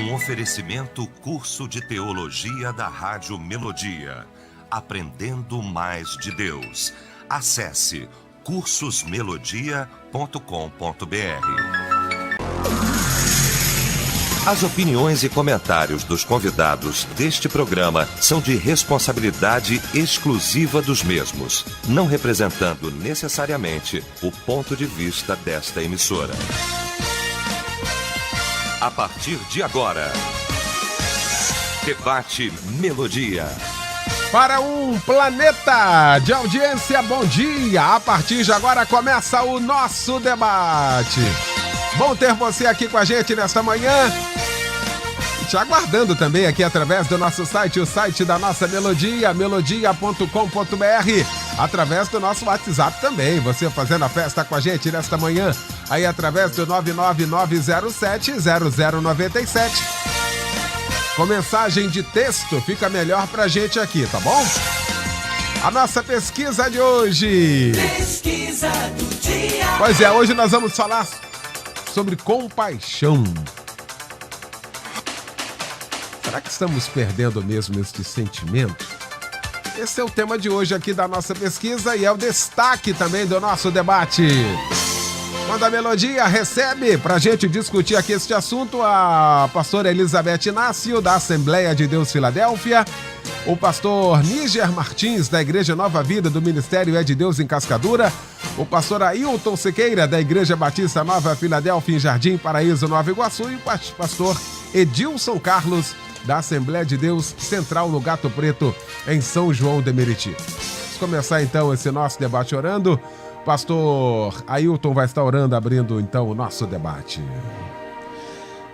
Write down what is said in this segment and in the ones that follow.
Um oferecimento curso de teologia da Rádio Melodia. Aprendendo mais de Deus. Acesse cursosmelodia.com.br. As opiniões e comentários dos convidados deste programa são de responsabilidade exclusiva dos mesmos, não representando necessariamente o ponto de vista desta emissora. A partir de agora, Debate Melodia. Para um planeta de audiência, bom dia! A partir de agora começa o nosso debate. Bom ter você aqui com a gente nesta manhã. E te aguardando também aqui através do nosso site, o site da nossa Melodia, melodia.com.br. Através do nosso WhatsApp também. Você fazendo a festa com a gente nesta manhã, aí através do 999070097. Com mensagem de texto, fica melhor pra gente aqui, tá bom? A nossa pesquisa de hoje. Pesquisa do dia. Pois é, hoje nós vamos falar sobre compaixão. Será que estamos perdendo mesmo este sentimento? Esse é o tema de hoje aqui da nossa pesquisa e é o destaque também do nosso debate. Quando a Melodia recebe pra gente discutir aqui este assunto a pastora Elizabeth Inácio, da Assembleia de Deus Filadélfia, o pastor Níger Martins, da Igreja Nova Vida do Ministério É de Deus em Cascadura, o pastor Ailton Sequeira, da Igreja Batista Nova Filadélfia em Jardim Paraíso, Nova Iguaçu, e o pastor Edilson Carlos, da Assembleia de Deus Central no Gato Preto, em São João de Meriti. Vamos começar então esse nosso debate orando. Pastor Ailton vai estar orando, abrindo então o nosso debate.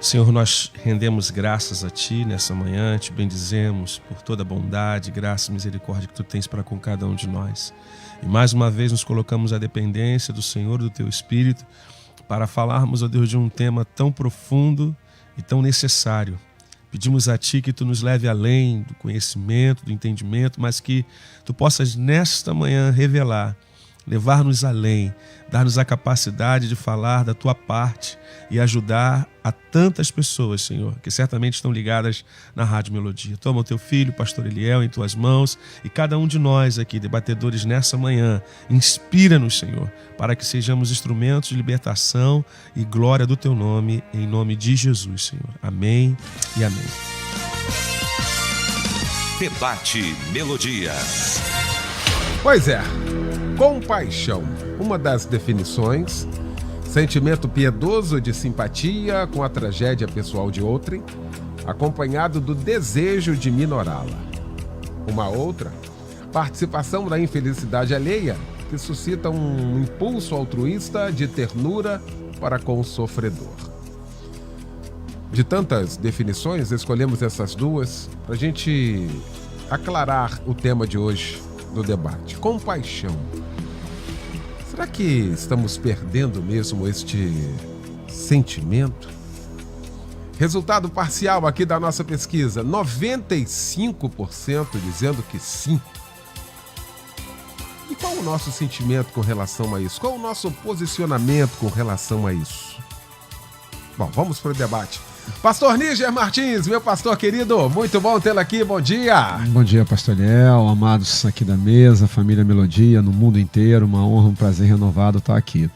Senhor, nós rendemos graças a Ti nessa manhã, Te bendizemos por toda a bondade, graça e misericórdia que Tu tens para com cada um de nós. E mais uma vez nos colocamos à dependência do Senhor, do Teu Espírito, para falarmos, ó Deus, de um tema tão profundo e tão necessário. Pedimos a Ti que Tu nos leve além do conhecimento, do entendimento, mas que Tu possas nesta manhã revelar, levar-nos além, dar-nos a capacidade de falar da Tua parte e ajudar a tantas pessoas, Senhor, que certamente estão ligadas na Rádio Melodia. Toma o Teu filho, pastor Eliel, em Tuas mãos e cada um de nós aqui, debatedores nessa manhã, inspira-nos, Senhor, para que sejamos instrumentos de libertação e glória do Teu nome, em nome de Jesus, Senhor. Amém e amém. Debate Melodia. Pois é, compaixão, uma das definições, sentimento piedoso de simpatia com a tragédia pessoal de outrem, acompanhado do desejo de minorá-la. Uma outra, participação na infelicidade alheia, que suscita um impulso altruísta de ternura para com o sofredor. De tantas definições, escolhemos essas duas para a gente aclarar o tema de hoje do debate. Compaixão. Será que estamos perdendo mesmo este sentimento? Resultado parcial aqui da nossa pesquisa, 95% dizendo que sim. E qual o nosso sentimento com relação a isso? Qual o nosso posicionamento com relação a isso? Bom, vamos para o debate. Pastor Níger Martins, meu pastor querido, muito bom tê-lo aqui, bom dia. Bom dia, pastor Eliel, amados aqui da mesa, família Melodia, no mundo inteiro, uma honra, um prazer renovado estar aqui.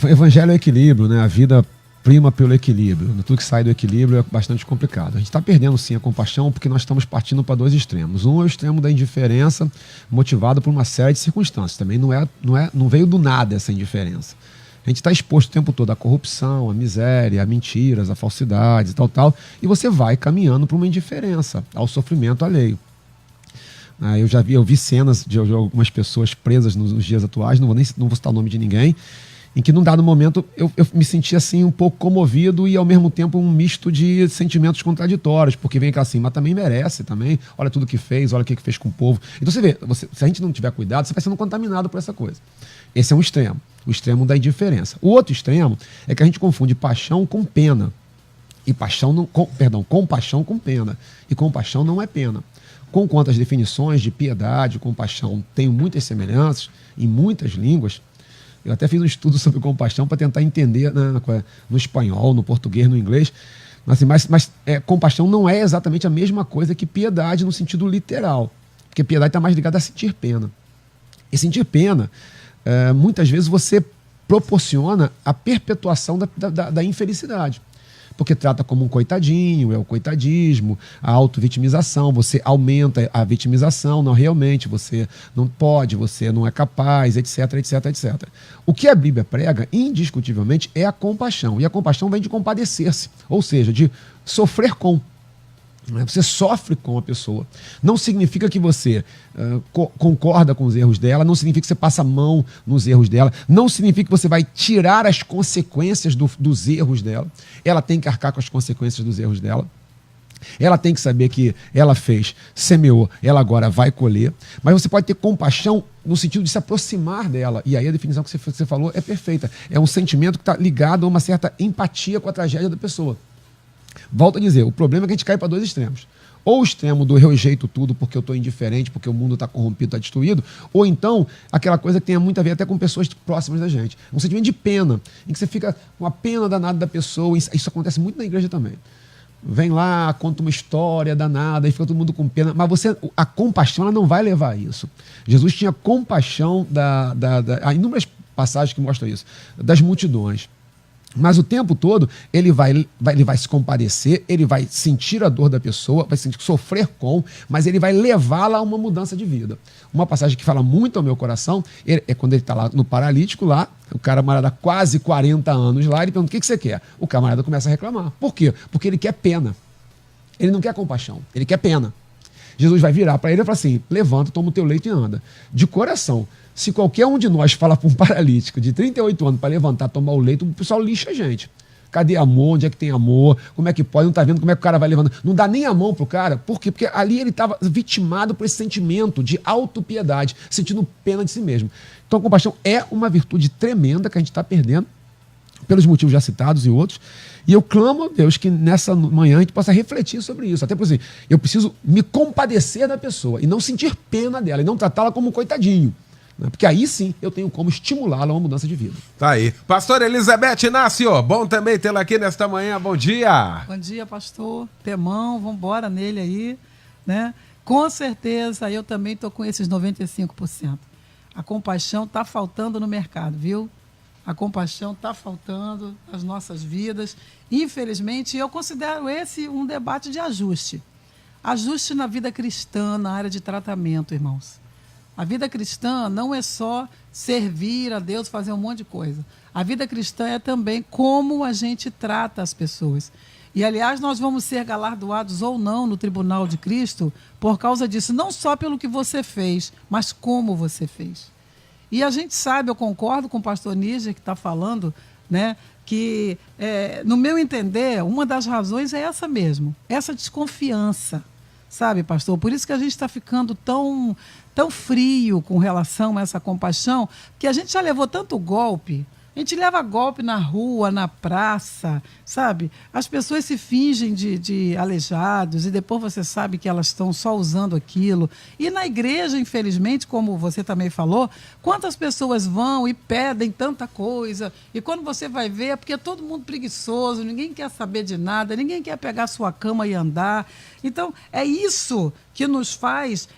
O evangelho é equilíbrio, né? A vida prima pelo equilíbrio, tudo que sai do equilíbrio é bastante complicado. A gente está perdendo sim a compaixão porque nós estamos partindo para dois extremos. Um é o extremo da indiferença, motivado por uma série de circunstâncias, também não veio do nada essa indiferença. A gente está exposto o tempo todo à corrupção, à miséria, a mentiras, a falsidades e tal, e você vai caminhando para uma indiferença, ao sofrimento alheio. Eu vi cenas de algumas pessoas presas nos dias atuais, não vou citar o nome de ninguém, em que num dado momento eu me senti assim um pouco comovido e ao mesmo tempo um misto de sentimentos contraditórios, porque vem cá assim, mas também merece, também, olha tudo que fez, olha o que fez com o povo. Então você vê, se a gente não tiver cuidado, você vai sendo contaminado por essa coisa. Esse é um extremo, o extremo da indiferença. O outro extremo é que a gente confunde paixão com pena. E compaixão com pena. E compaixão não é pena. Conquanto as definições de piedade, compaixão têm muitas semelhanças em muitas línguas, Eu até fiz um estudo sobre compaixão para tentar entender no espanhol, no português, no inglês. Assim, mas compaixão não é exatamente a mesma coisa que piedade no sentido literal. Porque piedade está mais ligada a sentir pena. E sentir pena, muitas vezes você proporciona a perpetuação da infelicidade. Porque trata como um coitadinho, é o coitadismo, a auto-vitimização, você aumenta a vitimização, não realmente, você não pode, você não é capaz, etc, etc, etc. O que a Bíblia prega, indiscutivelmente, é a compaixão. E a compaixão vem de compadecer-se, ou seja, de sofrer com. Você sofre com a pessoa. Não significa que você concorda com os erros dela, não significa que você passa a mão nos erros dela, não significa que você vai tirar as consequências dos erros dela. Ela tem que arcar com as consequências dos erros dela. Ela tem que saber que ela fez, semeou, ela agora vai colher. Mas você pode ter compaixão no sentido de se aproximar dela. E aí a definição que você falou é perfeita. É um sentimento que está ligado a uma certa empatia com a tragédia da pessoa. Volto a dizer, o problema é que a gente cai para dois extremos. Ou o extremo do eu rejeito tudo porque eu estou indiferente, porque o mundo está corrompido, está destruído, ou então aquela coisa que tem muito a ver até com pessoas próximas da gente. Um sentimento de pena, em que você fica com a pena danada da pessoa. Isso acontece muito na igreja também. Vem lá, conta uma história danada e fica todo mundo com pena. Mas a compaixão ela não vai levar a isso. Jesus tinha compaixão há inúmeras passagens que mostram isso, das multidões. Mas o tempo todo ele vai se compadecer, ele vai sentir a dor da pessoa, vai sofrer com, mas ele vai levá-la a uma mudança de vida. Uma passagem que fala muito ao meu coração é quando ele está lá no paralítico, lá, o camarada quase 40 anos lá, ele pergunta: o que você quer? O camarada começa a reclamar. Por quê? Porque ele quer pena. Ele não quer compaixão, ele quer pena. Jesus vai virar para ele e falar assim: levanta, toma o teu leito e anda. De coração. Se qualquer um de nós falar para um paralítico de 38 anos para levantar, tomar o leito, o pessoal lixa a gente. Cadê amor? Onde é que tem amor? Como é que pode? Não está vendo como é que o cara vai levantando? Não dá nem a mão pro cara. Por quê? Porque ali ele estava vitimado por esse sentimento de autopiedade, sentindo pena de si mesmo. Então a compaixão é uma virtude tremenda que a gente está perdendo, pelos motivos já citados e outros. E eu clamo a Deus que nessa manhã a gente possa refletir sobre isso. Até por assim, eu preciso me compadecer da pessoa e não sentir pena dela, e não tratá-la como um coitadinho. Porque aí sim eu tenho como estimulá-la a uma mudança de vida. Tá aí. Pastor Elizabeth Inácio, bom também tê-la aqui nesta manhã. Bom dia. Bom dia, pastor. Temão, vamos embora nele aí, né? Com certeza eu também estou com esses 95%. A compaixão está faltando no mercado, viu? A compaixão está faltando nas nossas vidas. Infelizmente, eu considero esse um debate de ajuste. Ajuste na vida cristã, na área de tratamento, irmãos. A vida cristã não é só servir a Deus, fazer um monte de coisa. A vida cristã é também como a gente trata as pessoas. E, aliás, nós vamos ser galardoados ou não no tribunal de Cristo por causa disso, não só pelo que você fez, mas como você fez. E a gente sabe, eu concordo com o pastor Níger que está falando, né, que, no meu entender, uma das razões é essa mesmo, essa desconfiança. Sabe, pastor? Por isso que a gente está ficando tão frio com relação a essa compaixão, que a gente já levou tanto golpe. A gente leva golpe na rua, na praça, sabe? As pessoas se fingem de aleijados e depois você sabe que elas estão só usando aquilo. E na igreja, infelizmente, como você também falou, quantas pessoas vão e pedem tanta coisa e quando você vai ver é porque é todo mundo preguiçoso, ninguém quer saber de nada, ninguém quer pegar sua cama e andar. Então, é isso que nos faz,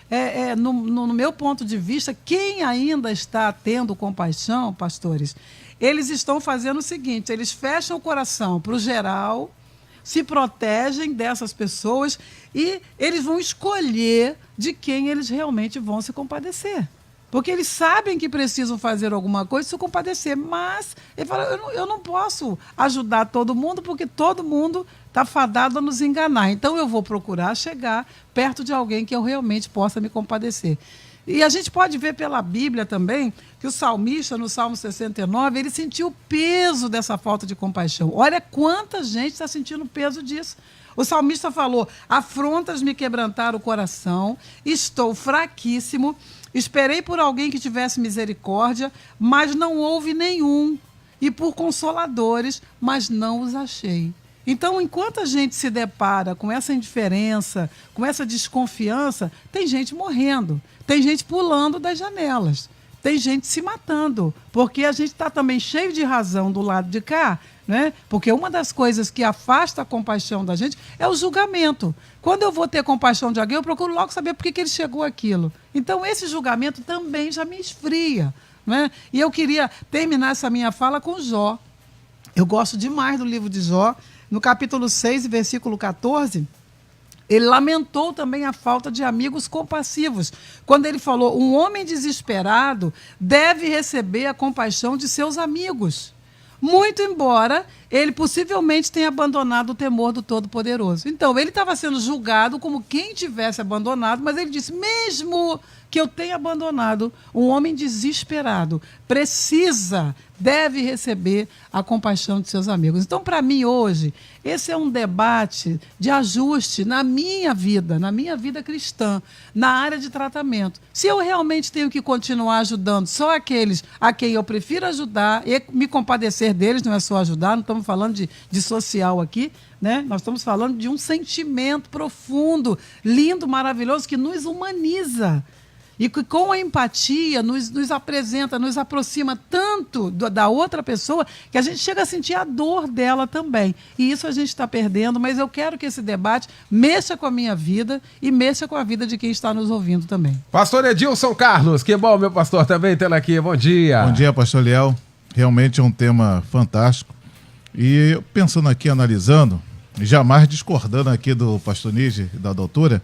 no meu ponto de vista, quem ainda está tendo compaixão, pastores, eles estão fazendo o seguinte: eles fecham o coração para o geral, se protegem dessas pessoas e eles vão escolher de quem eles realmente vão se compadecer. Porque eles sabem que precisam fazer alguma coisa e se compadecer, mas ele fala: eu não posso ajudar todo mundo porque todo mundo está fadado a nos enganar. Então eu vou procurar chegar perto de alguém que eu realmente possa me compadecer. E a gente pode ver pela Bíblia também que o salmista, no Salmo 69, ele sentiu o peso dessa falta de compaixão. Olha quanta gente está sentindo o peso disso. O salmista falou: afrontas me quebrantaram o coração, estou fraquíssimo, esperei por alguém que tivesse misericórdia, mas não houve nenhum, e por consoladores, mas não os achei. Então, enquanto a gente se depara com essa indiferença, com essa desconfiança, tem gente morrendo, tem gente pulando das janelas, tem gente se matando, porque a gente está também cheio de razão do lado de cá, né? Porque uma das coisas que afasta a compaixão da gente é o julgamento. Quando eu vou ter compaixão de alguém, eu procuro logo saber por que ele chegou àquilo. Então, esse julgamento também já me esfria, né? E eu queria terminar essa minha fala com Jó. Eu gosto demais do livro de Jó. No capítulo 6, versículo 14... ele lamentou também a falta de amigos compassivos, quando ele falou: um homem desesperado deve receber a compaixão de seus amigos, muito embora ele possivelmente tenha abandonado o temor do Todo-Poderoso. Então, ele estava sendo julgado como quem tivesse abandonado, mas ele disse: mesmo que eu tenha abandonado, um homem desesperado deve receber a compaixão de seus amigos. Então, para mim, hoje, esse é um debate de ajuste na minha vida cristã, na área de tratamento. Se eu realmente tenho que continuar ajudando só aqueles a quem eu prefiro ajudar e me compadecer deles, não é só ajudar, não estamos falando de social aqui, né? Nós estamos falando de um sentimento profundo, lindo, maravilhoso, que nos humaniza. E que com a empatia nos apresenta, nos aproxima tanto da outra pessoa que a gente chega a sentir a dor dela também. E isso a gente está perdendo, mas eu quero que esse debate mexa com a minha vida e mexa com a vida de quem está nos ouvindo também. Pastor Edilson Carlos, que bom, meu pastor, também tendo aqui. Bom dia. Bom dia, pastor Liel. Realmente é um tema fantástico. E pensando aqui, analisando, jamais discordando aqui do pastor Nige e da doutora,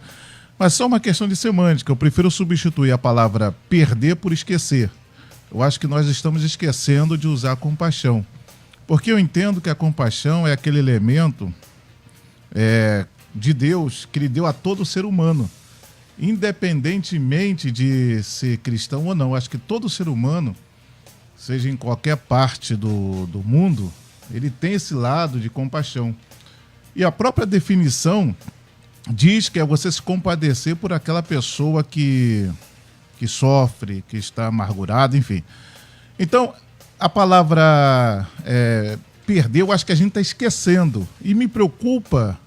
mas só uma questão de semântica. Eu prefiro substituir a palavra perder por esquecer. Eu acho que nós estamos esquecendo de usar compaixão. Porque eu entendo que a compaixão é aquele elemento de Deus que ele deu a todo ser humano. Independentemente de ser cristão ou não. Eu acho que todo ser humano, seja em qualquer parte do mundo, ele tem esse lado de compaixão. E a própria definição diz que é você se compadecer por aquela pessoa que sofre, que está amargurada, enfim. Então, a palavra perder, eu acho que a gente está esquecendo. E me preocupa,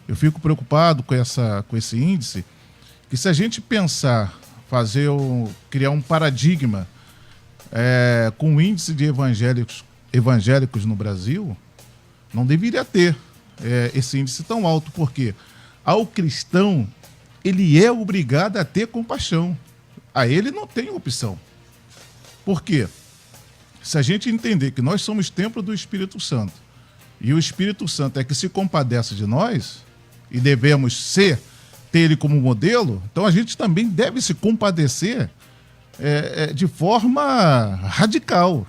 eu fico preocupado com esse índice, que se a gente pensar, criar um paradigma com o índice de evangélicos no Brasil, não deveria ter esse índice tão alto, porque ao cristão, ele é obrigado a ter compaixão. A ele não tem opção. Por quê? Se a gente entender que nós somos templo do Espírito Santo, e o Espírito Santo é que se compadece de nós, e devemos ter ele como modelo, então a gente também deve se compadecer de forma radical.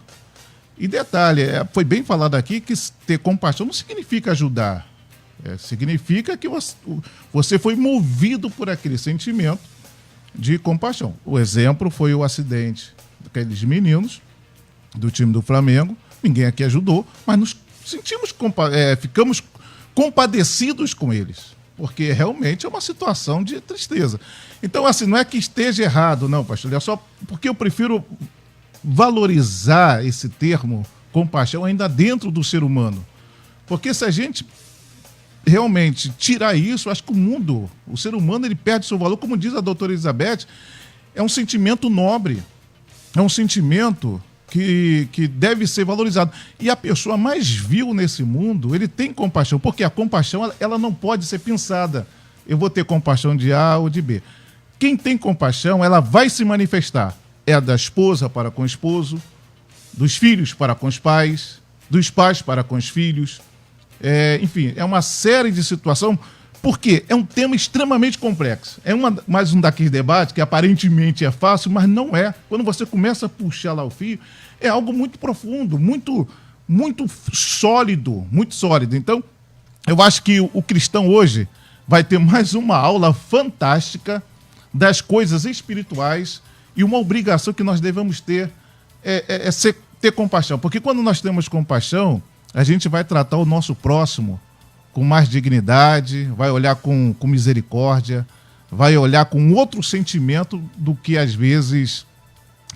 E detalhe, foi bem falado aqui que ter compaixão não significa ajudar. Significa que você foi movido por aquele sentimento de compaixão. O exemplo foi o acidente daqueles meninos do time do Flamengo. Ninguém aqui ajudou, mas nos sentimos ficamos compadecidos com eles, porque realmente é uma situação de tristeza. Então, assim, não é que esteja errado, não, pastor, é só porque eu prefiro valorizar esse termo compaixão ainda dentro do ser humano. Porque se a gente realmente tirar isso, acho que o ser humano, ele perde seu valor. Como diz a doutora Elizabeth, é um sentimento nobre, é um sentimento que deve ser valorizado. E a pessoa mais vil nesse mundo, ele tem compaixão, porque a compaixão ela não pode ser pensada. Eu vou ter compaixão de A ou de B. Quem tem compaixão, ela vai se manifestar. É da esposa para com o esposo, dos filhos para com os pais, dos pais para com os filhos. Enfim, é uma série de situações, porque é um tema extremamente complexo. Mais um daqueles debates que aparentemente é fácil, mas não é. Quando você começa a puxar lá o fio, é algo muito profundo, muito, muito sólido, muito sólido. Então, eu acho que o cristão hoje vai ter mais uma aula fantástica das coisas espirituais, e uma obrigação que nós devemos ter ter compaixão. Porque quando nós temos compaixão, a gente vai tratar o nosso próximo com mais dignidade, vai olhar com misericórdia, vai olhar com outro sentimento do que, às vezes,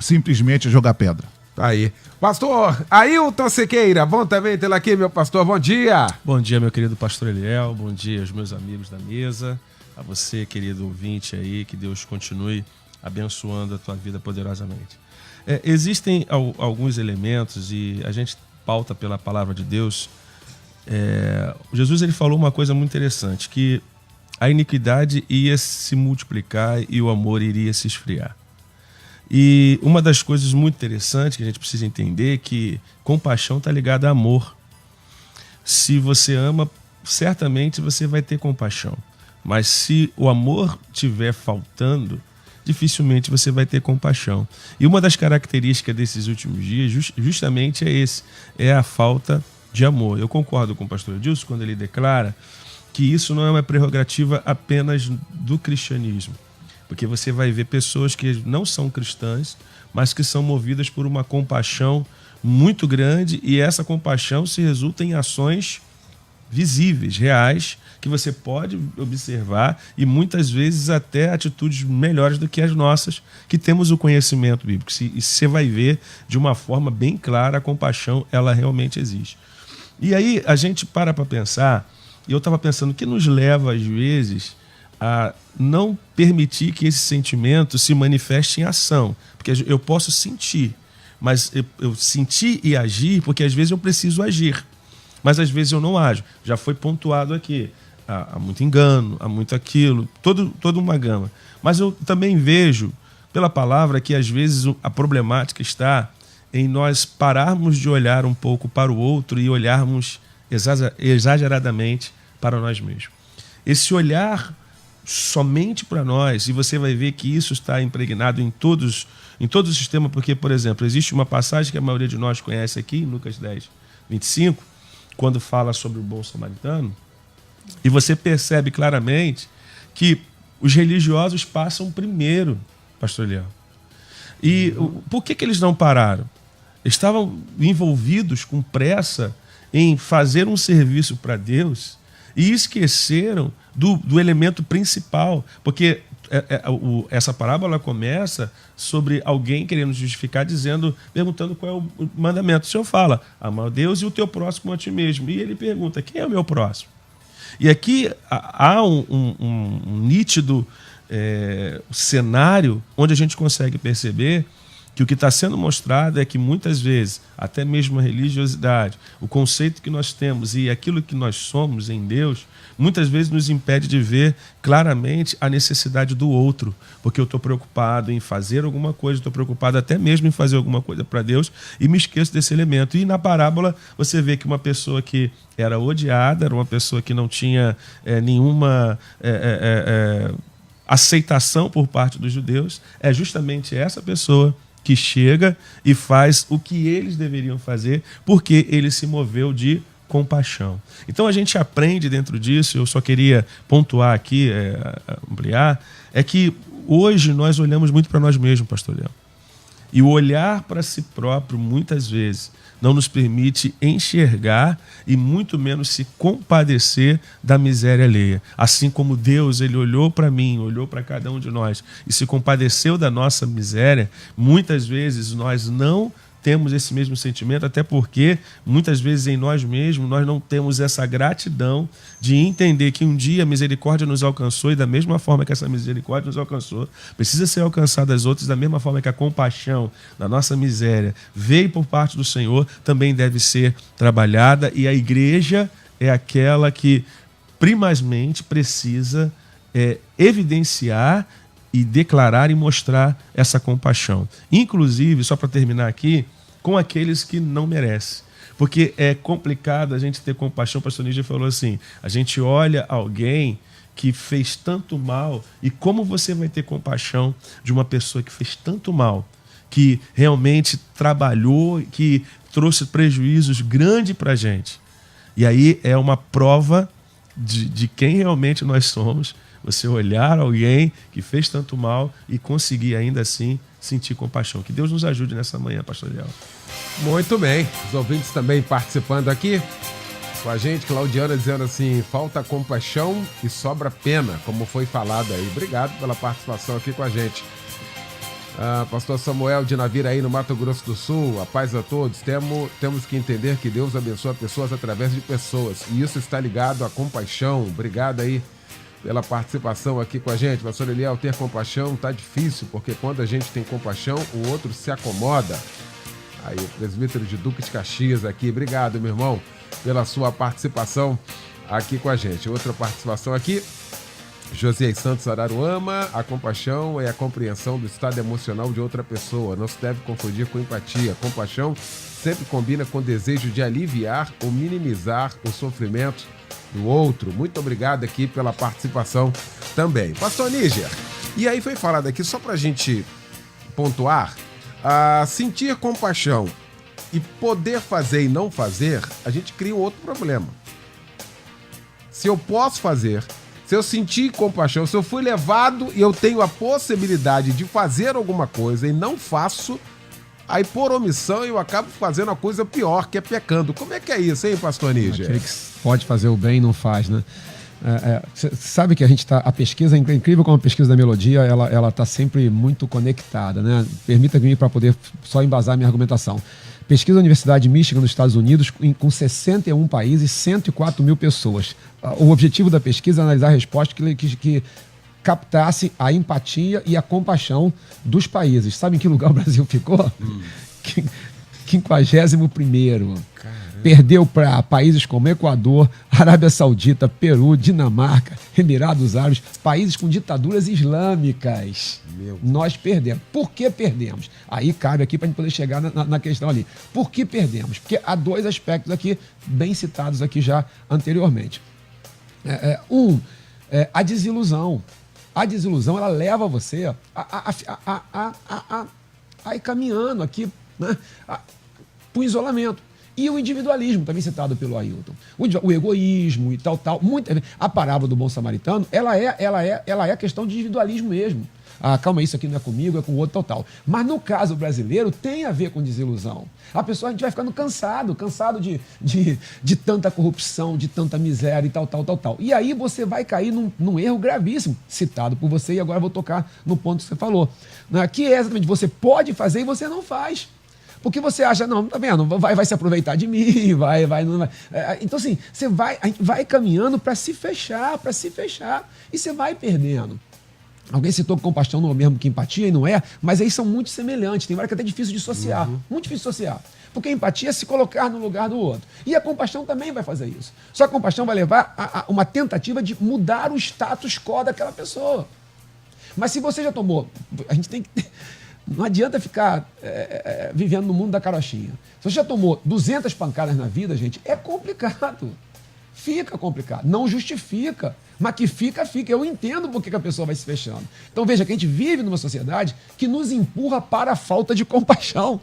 simplesmente jogar pedra. Tá aí. Pastor Ailton Sequeira, bom também tê-lo aqui, meu pastor. Bom dia. Bom dia, meu querido pastor Eliel. Bom dia aos meus amigos da mesa. A você, querido ouvinte aí, que Deus continue abençoando a tua vida poderosamente. Existem alguns elementos e a gente pauta pela palavra de Deus. Jesus ele falou uma coisa muito interessante, que a iniquidade ia se multiplicar e o amor iria se esfriar. E uma das coisas muito interessantes que a gente precisa entender é que compaixão está ligada a amor. Se você ama, certamente você vai ter compaixão. Mas se o amor estiver faltando, dificilmente você vai ter compaixão. E uma das características desses últimos dias justamente é a falta de amor. Eu concordo com o pastor Edilson quando ele declara que isso não é uma prerrogativa apenas do cristianismo. Porque você vai ver pessoas que não são cristãs, mas que são movidas por uma compaixão muito grande, e essa compaixão se resulta em ações visíveis, reais, que você pode observar, e muitas vezes até atitudes melhores do que as nossas, que temos o conhecimento bíblico. E você vai ver de uma forma bem clara a compaixão, ela realmente existe. E aí a gente para pensar, e eu estava pensando, o que nos leva às vezes a não permitir que esse sentimento se manifeste em ação? Porque eu posso sentir, mas eu sentir e agir, porque às vezes eu preciso agir, mas às vezes eu não ajo. Já foi pontuado aqui, há muito engano, há muito aquilo, toda uma gama. Mas eu também vejo, pela palavra, que às vezes a problemática está em nós pararmos de olhar um pouco para o outro e olharmos exageradamente para nós mesmos. Esse olhar somente para nós, e você vai ver que isso está impregnado em todo o sistema, porque, por exemplo, existe uma passagem que a maioria de nós conhece aqui, em Lucas 10, 25, quando fala sobre o bom samaritano, e você percebe claramente que os religiosos passam primeiro, pastor Leão. E por que eles não pararam? Estavam envolvidos com pressa em fazer um serviço para Deus e esqueceram do elemento principal, porque essa parábola começa sobre alguém querendo justificar, perguntando qual é o mandamento. O Senhor fala, amar a Deus e o teu próximo como a ti mesmo. E ele pergunta, quem é o meu próximo? E aqui há um nítido cenário onde a gente consegue perceber que o que está sendo mostrado é que muitas vezes, até mesmo a religiosidade, o conceito que nós temos e aquilo que nós somos em Deus, muitas vezes nos impede de ver claramente a necessidade do outro, porque eu estou preocupado em fazer alguma coisa, estou preocupado até mesmo em fazer alguma coisa para Deus e me esqueço desse elemento. E na parábola você vê que uma pessoa que era odiada, era uma pessoa que não tinha nenhuma aceitação por parte dos judeus, é justamente essa pessoa que chega e faz o que eles deveriam fazer, porque ele se moveu de compaixão. Então a gente aprende dentro disso, eu só queria pontuar aqui, ampliar, é que hoje nós olhamos muito para nós mesmos, pastor Leão. E o olhar para si próprio, muitas vezes, não nos permite enxergar e muito menos se compadecer da miséria alheia. Assim como Deus, ele olhou para mim, olhou para cada um de nós e se compadeceu da nossa miséria, muitas vezes nós não temos esse mesmo sentimento, até porque muitas vezes em nós mesmos nós não temos essa gratidão de entender que um dia a misericórdia nos alcançou e da mesma forma que essa misericórdia nos alcançou, precisa ser alcançada as outras da mesma forma que a compaixão da nossa miséria veio por parte do Senhor, também deve ser trabalhada, e a igreja é aquela que primazmente precisa evidenciar e declarar e mostrar essa compaixão. Inclusive, só para terminar aqui, com aqueles que não merecem. Porque é complicado a gente ter compaixão. O pastor Níger falou assim, a gente olha alguém que fez tanto mal, e como você vai ter compaixão de uma pessoa que fez tanto mal, que realmente trabalhou, que trouxe prejuízos grandes para a gente. E aí é uma prova de quem realmente nós somos, você olhar alguém que fez tanto mal e conseguir ainda assim sentir compaixão. Que Deus nos ajude nessa manhã, pastor Leão. Muito bem. Os ouvintes também participando aqui com a gente. Claudiana dizendo assim, falta compaixão e sobra pena, como foi falado aí. Obrigado pela participação aqui com a gente. Pastor Samuel de Naviraí, no Mato Grosso do Sul, a paz a todos. Temos que entender que Deus abençoa pessoas através de pessoas, e isso está ligado à compaixão. Obrigado aí pela participação aqui com a gente. Pastor Eliel, ter compaixão tá difícil, porque quando a gente tem compaixão, o outro se acomoda. Aí, o presbítero de Duque de Caxias aqui. Obrigado, meu irmão, pela sua participação aqui com a gente. Outra participação aqui. José Santos Araruama, a compaixão é a compreensão do estado emocional de outra pessoa. Não se deve confundir com empatia. Compaixão sempre combina com o desejo de aliviar ou minimizar o sofrimento do outro. Muito obrigado aqui pela participação também. Pastor Níger, e aí foi falado aqui, só pra gente pontuar, sentir compaixão e poder fazer e não fazer, a gente cria um outro problema. Se eu posso fazer, se eu sentir compaixão, se eu fui levado e eu tenho a possibilidade de fazer alguma coisa e não faço, aí por omissão eu acabo fazendo a coisa pior, que é pecando. Como é que é isso, hein, pastor Níger? Aquele que pode fazer o bem e não faz, né? Você sabe que a gente a pesquisa, é incrível como a pesquisa da Melodia, ela tá sempre muito conectada, né? Permita-me para poder só embasar minha argumentação. Pesquisa da Universidade de Michigan, nos Estados Unidos, com 61 países, 104 mil pessoas. O objetivo da pesquisa é analisar a resposta que captasse a empatia e a compaixão dos países. Sabe em que lugar o Brasil ficou? 51º. Perdeu para países como Equador, Arábia Saudita, Peru, Dinamarca, Emirados Árabes, países com ditaduras islâmicas. Nós perdemos. Por que perdemos? Aí cabe aqui para a gente poder chegar na questão ali. Por que perdemos? Porque há dois aspectos aqui, bem citados aqui já anteriormente. A desilusão. A desilusão, ela leva você a ir caminhando aqui, né, para o isolamento. E o individualismo, também citado pelo Ailton. O egoísmo e tal. A parábola do bom samaritano, ela é a questão de individualismo mesmo. Calma, isso aqui não é comigo, é com o outro, tal. Mas no caso brasileiro, tem a ver com desilusão. A gente vai ficando cansado de tanta corrupção, de tanta miséria e tal. E aí você vai cair num erro gravíssimo, citado por você, e agora eu vou tocar no ponto que você falou, né, que é exatamente, você pode fazer e você não faz. Porque você acha, não, tá vendo, vai se aproveitar de mim, não vai. Então, assim, a gente vai caminhando para se fechar, e você vai perdendo. Alguém citou que compaixão não é o mesmo que empatia, e não é, mas aí são muito semelhantes. Tem hora que é até difícil de dissociar, muito difícil de dissociar. Porque a empatia é se colocar no lugar do outro. E a compaixão também vai fazer isso. Só que a compaixão vai levar a uma tentativa de mudar o status quo daquela pessoa. Mas se você já tomou, a gente tem que... Não adianta ficar vivendo no mundo da carochinha. Se você já tomou 200 pancadas na vida, gente, é complicado. Fica complicado. Não justifica. Mas que fica. Eu entendo por que a pessoa vai se fechando. Então veja que a gente vive numa sociedade que nos empurra para a falta de compaixão.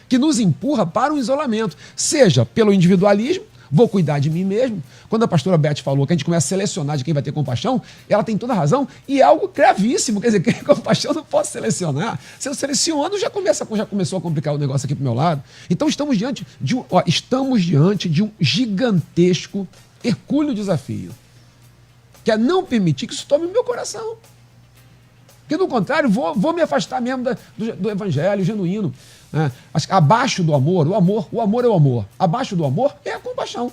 Que nos empurra para o isolamento. Seja pelo individualismo, vou cuidar de mim mesmo. Quando a pastora Beth falou que a gente começa a selecionar de quem vai ter compaixão, ela tem toda a razão, e é algo gravíssimo. Quer dizer, quem tem compaixão não pode selecionar. Se eu seleciono, já começou a complicar o negócio aqui pro meu lado. Então estamos diante de um gigantesco, hercúleo desafio, que é não permitir que isso tome o meu coração. Porque, do contrário, vou me afastar mesmo do evangelho genuíno. Abaixo do amor, o amor é o amor. Abaixo do amor é a compaixão.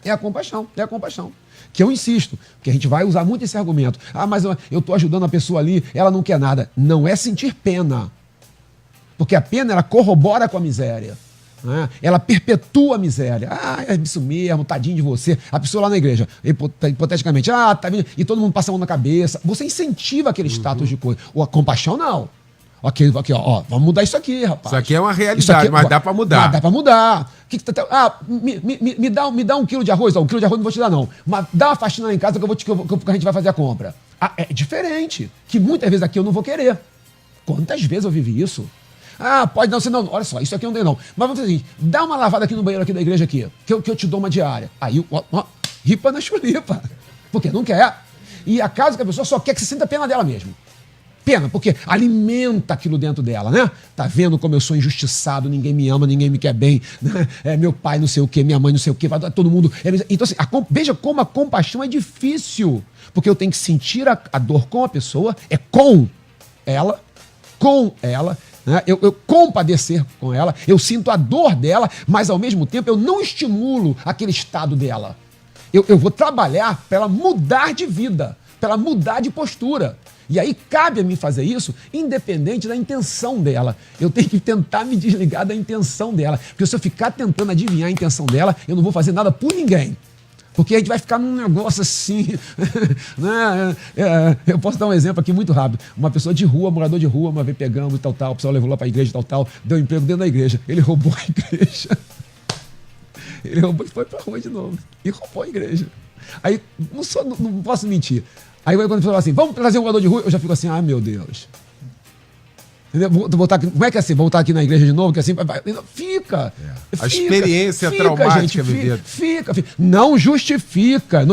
É a compaixão. Que eu insisto, porque a gente vai usar muito esse argumento. Mas eu estou ajudando a pessoa ali, ela não quer nada. Não é sentir pena. Porque a pena, ela corrobora com a miséria. Ela perpetua a miséria. É isso mesmo, tadinho de você. A pessoa lá na igreja, hipoteticamente, tá vindo, e todo mundo passa a mão na cabeça. Você incentiva aquele status de coisa. Ou a compaixão, não. Aqui, ó, vamos mudar isso aqui, rapaz. Isso aqui é uma realidade, mas dá pra mudar. Dá pra mudar. Me dá 1 quilo de arroz. 1 quilo de arroz não vou te dar, não. Mas dá uma faxina lá em casa que a gente vai fazer a compra. É diferente. Que muitas vezes aqui eu não vou querer. Quantas vezes eu vivi isso? Pode não, você não. Olha só, isso aqui não tem, não. Mas vamos fazer o seguinte: dá uma lavada aqui no banheiro aqui da igreja aqui, que eu te dou uma diária. Aí, ripa na chulipa. Porque não quer. E a casa que a pessoa só quer que você sinta pena dela mesmo. Pena, porque alimenta aquilo dentro dela, né? Tá vendo como eu sou injustiçado, ninguém me ama, ninguém me quer bem, né? Meu pai não sei o quê, minha mãe não sei o quê, todo mundo... Então, assim, veja como a compaixão é difícil, porque eu tenho que sentir a dor com a pessoa, com ela, né? Eu compadecer com ela, eu sinto a dor dela, mas ao mesmo tempo eu não estimulo aquele estado dela. Eu vou trabalhar para ela mudar de vida, para ela mudar de postura. E aí cabe a mim fazer isso independente da intenção dela. Eu tenho que tentar me desligar da intenção dela. Porque se eu ficar tentando adivinhar a intenção dela, eu não vou fazer nada por ninguém. Porque a gente vai ficar num negócio assim. Né? Eu posso dar um exemplo aqui muito rápido. Uma pessoa de rua, morador de rua, uma vez pegamos e tal, o pessoal levou lá para a igreja e tal, deu emprego dentro da igreja. Ele roubou a igreja. Ele roubou e foi para a rua de novo. E roubou a igreja. Aí, não posso mentir. Aí quando ele falou assim, vamos trazer um morador de rua, eu já fico assim, meu Deus. Entendeu? Como é que é assim? Voltar aqui na igreja de novo? Que assim, fica. A experiência traumática vivida. Fica. Não justifica.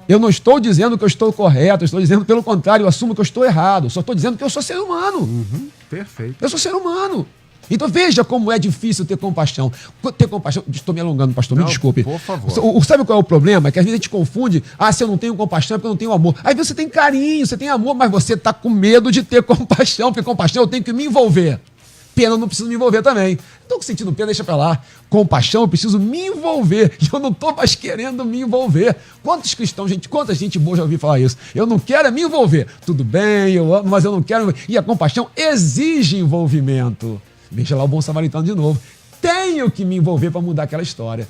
Eu não estou dizendo que eu estou correto, eu estou dizendo, pelo contrário, eu assumo que eu estou errado. Só estou dizendo que eu sou ser humano. Perfeito. Eu sou ser humano. Então veja como é difícil ter compaixão. Ter compaixão. Estou me alongando, pastor, me desculpe. Por favor. Sabe qual é o problema? É que às vezes a gente confunde. Se eu não tenho compaixão é porque eu não tenho amor. Às vezes você tem carinho, você tem amor, mas você está com medo de ter compaixão, porque compaixão eu tenho que me envolver. Pena eu não preciso me envolver também. Estou sentindo pena, deixa pra lá. Compaixão eu preciso me envolver. E eu não estou mais querendo me envolver. Quantos cristãos, quanta gente boa já ouvi falar isso. Eu não quero me envolver. Tudo bem, eu amo, mas eu não quero. E a compaixão exige envolvimento. Veja lá o bom samaritano de novo. Tenho que me envolver para mudar aquela história.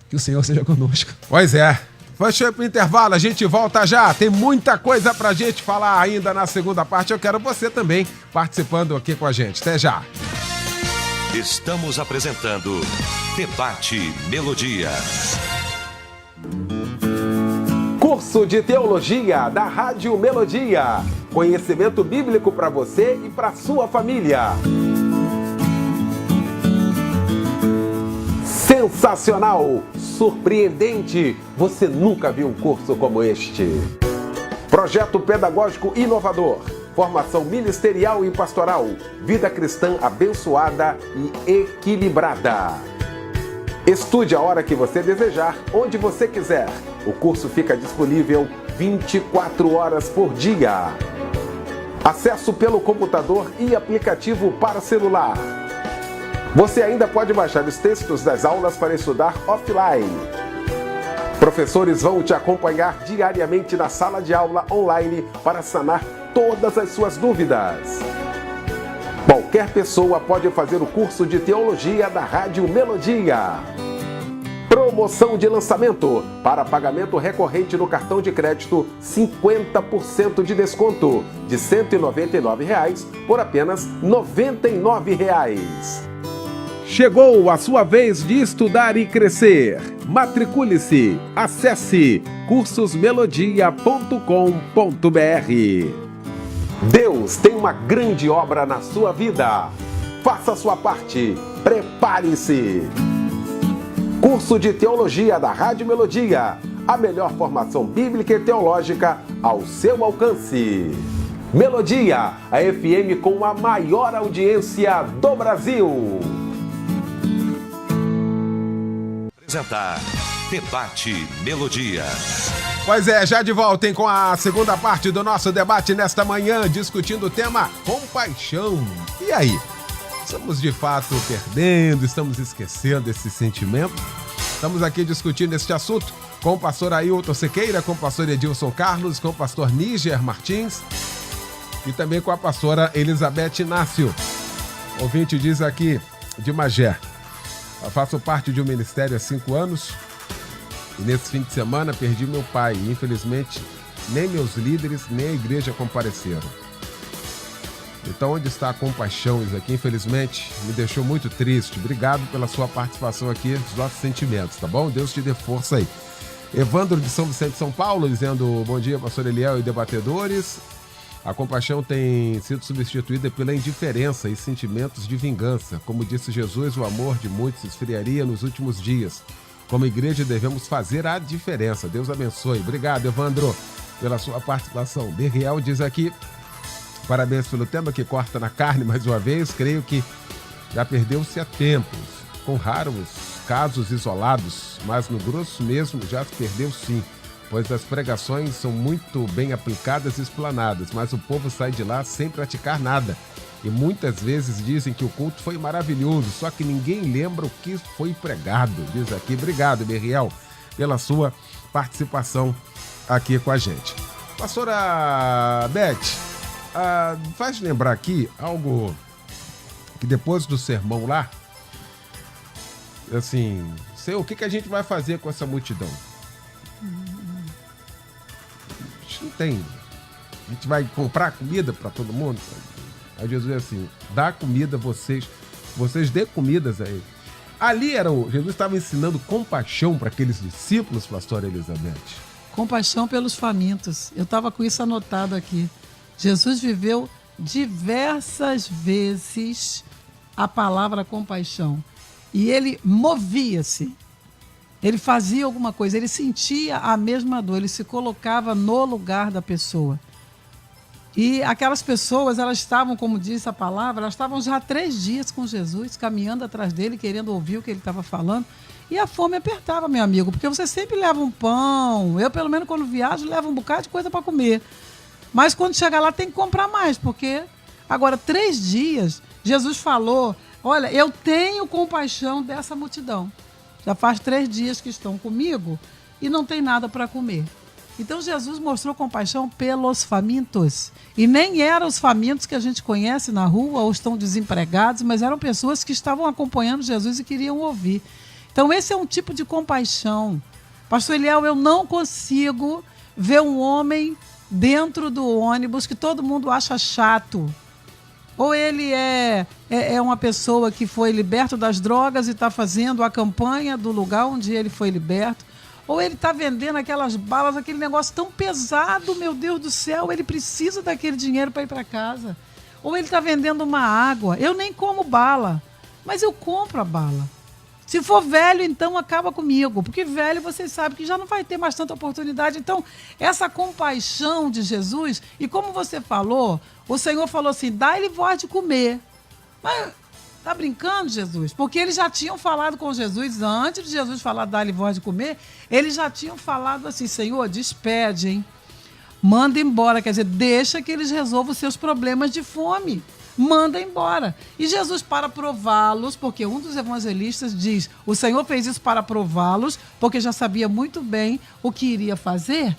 Que o Senhor seja conosco. Pois é. Foi para o intervalo, a gente volta já. Tem muita coisa para a gente falar ainda na segunda parte. Eu quero você também participando aqui com a gente. Até já. Estamos apresentando Debate Melodia. Curso de Teologia da Rádio Melodia. Conhecimento bíblico para você e para sua família. Sensacional, surpreendente, você nunca viu um curso como este. Projeto pedagógico inovador, formação ministerial e pastoral, vida cristã abençoada e equilibrada. Estude a hora que você desejar, onde você quiser. O curso fica disponível 24 horas por dia. Acesso pelo computador e aplicativo para celular. Você ainda pode baixar os textos das aulas para estudar offline. Professores vão te acompanhar diariamente na sala de aula online para sanar todas as suas dúvidas. Qualquer pessoa pode fazer o curso de teologia da Rádio Melodia. Promoção de lançamento. Para pagamento recorrente no cartão de crédito, 50% de desconto. De R$ 199 por apenas R$ 99. Chegou a sua vez de estudar e crescer. Matricule-se. Acesse cursosmelodia.com.br. Deus tem uma grande obra na sua vida. Faça a sua parte. Prepare-se. Curso de Teologia da Rádio Melodia. A melhor formação bíblica e teológica ao seu alcance. Melodia, a FM com a maior audiência do Brasil. Apresentar Debate Melodia. Pois é, já de volta, hein, com a segunda parte do nosso debate nesta manhã, discutindo o tema compaixão. E aí? Estamos de fato perdendo, estamos esquecendo esse sentimento? Estamos aqui discutindo este assunto com o pastor Ailton Sequeira, com o pastor Edilson Carlos, com o pastor Níger Martins e também com a pastora Elizabeth Inácio. O ouvinte diz aqui de Magé: eu faço parte de um ministério há 5 anos e nesse fim de semana perdi meu pai e infelizmente nem meus líderes nem a igreja compareceram. Então onde está a compaixão? Isso aqui infelizmente me deixou muito triste. Obrigado pela sua participação aqui, dos nossos sentimentos, tá bom? Deus te dê força aí. Evandro de São Vicente, São Paulo, dizendo: bom dia, pastor Eliel e debatedores. A compaixão tem sido substituída pela indiferença e sentimentos de vingança. Como disse Jesus, o amor de muitos se esfriaria nos últimos dias. Como igreja devemos fazer a diferença. Deus abençoe. Obrigado, Evandro, pela sua participação. Berriel diz aqui: parabéns pelo tema que corta na carne mais uma vez. Creio que já perdeu-se há tempos, com raros casos isolados, mas no grosso mesmo já se perdeu sim. Pois as pregações são muito bem aplicadas e explanadas, mas o povo sai de lá sem praticar nada. E muitas vezes dizem que o culto foi maravilhoso, só que ninguém lembra o que foi pregado. Diz aqui, obrigado, Berriel. pela sua participação aqui com a gente. Pastora Beth, faz lembrar aqui algo que depois do sermão lá, assim, Senhor, o que a gente vai fazer com essa multidão? A gente não tem. A gente vai comprar comida para todo mundo? Aí Jesus é assim, dá comida, vocês dê comidas a eles. Ali Jesus estava ensinando compaixão para aqueles discípulos, pastora Elizabeth. Compaixão pelos famintos. Eu estava com isso anotado aqui. Jesus viveu diversas vezes a palavra compaixão. E ele movia-se. Ele fazia alguma coisa, ele sentia a mesma dor, ele se colocava no lugar da pessoa. E aquelas pessoas, elas estavam, como disse a palavra, elas estavam já há 3 dias com Jesus, caminhando atrás dele, querendo ouvir o que ele estava falando. E a fome apertava, meu amigo, porque você sempre leva um pão. Eu, pelo menos, quando viajo, levo um bocado de coisa para comer. Mas quando chegar lá, tem que comprar mais, porque agora, 3 dias, Jesus falou, olha, eu tenho compaixão dessa multidão. Já faz 3 dias que estão comigo e não tem nada para comer. Então Jesus mostrou compaixão pelos famintos. E nem eram os famintos que a gente conhece na rua ou estão desempregados, mas eram pessoas que estavam acompanhando Jesus e queriam ouvir. Então esse é um tipo de compaixão. Pastor Eliel, eu não consigo ver um homem dentro do ônibus que todo mundo acha chato. Ou ele é uma pessoa que foi liberto das drogas e está fazendo a campanha do lugar onde ele foi liberto. Ou ele está vendendo aquelas balas, aquele negócio tão pesado, meu Deus do céu, ele precisa daquele dinheiro para ir para casa. Ou ele está vendendo uma água. Eu nem como bala, mas eu compro a bala. Se for velho, então acaba comigo, porque velho vocês sabem que já não vai ter mais tanta oportunidade. Então, essa compaixão de Jesus, e como você falou, o Senhor falou assim, dá-lhe voz de comer. Mas tá brincando, Jesus? Porque eles já tinham falado com Jesus, antes de Jesus falar dá-lhe voz de comer, eles já tinham falado assim, Senhor, despede, hein? Manda embora, quer dizer, deixa que eles resolvam os seus problemas de fome. Manda embora. E Jesus, para prová-los, porque um dos evangelistas diz, o Senhor fez isso para prová-los, porque já sabia muito bem o que iria fazer,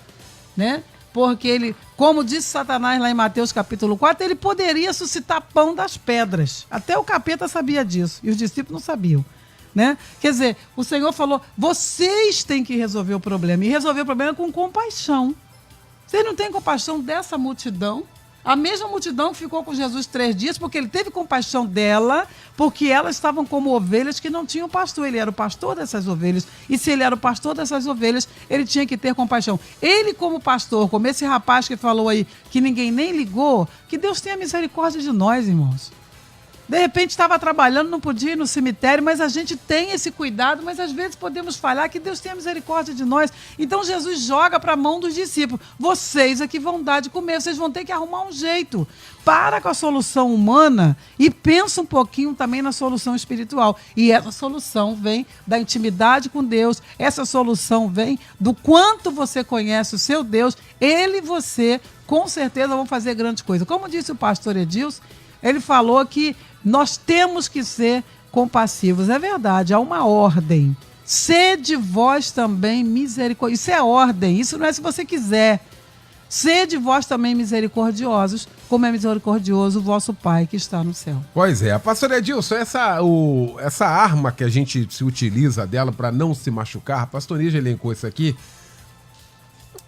né? Porque ele, como disse Satanás lá em Mateus capítulo 4, ele poderia suscitar pão das pedras. Até o capeta sabia disso, e os discípulos não sabiam, né? Quer dizer, o Senhor falou, vocês têm que resolver o problema, e resolver o problema com compaixão. Vocês não têm compaixão dessa multidão? A mesma multidão que ficou com Jesus 3 dias, porque ele teve compaixão dela, porque elas estavam como ovelhas que não tinham pastor. Ele era o pastor dessas ovelhas. E se ele era o pastor dessas ovelhas, ele tinha que ter compaixão. Ele, como pastor, como esse rapaz que falou aí, que ninguém nem ligou, que Deus tenha misericórdia de nós, irmãos. De repente estava trabalhando, não podia ir no cemitério, mas a gente tem esse cuidado, mas às vezes podemos falhar, que Deus tenha misericórdia de nós. Então Jesus joga para a mão dos discípulos. Vocês aqui vão dar de comer, vocês vão ter que arrumar um jeito. Para com a solução humana e pensa um pouquinho também na solução espiritual. E essa solução vem da intimidade com Deus, essa solução vem do quanto você conhece o seu Deus. Ele e você, com certeza, vão fazer grande coisa. Como disse o pastor Edilson, ele falou que nós temos que ser compassivos. É verdade, há uma ordem. Sede vós também misericordiosos. Isso é ordem, isso não é se você quiser. Sede vós também misericordiosos, como é misericordioso o vosso Pai que está no céu. Pois é, pastor Edilson, essa arma que a gente se utiliza dela para não se machucar, a pastor Nígia elencou isso aqui,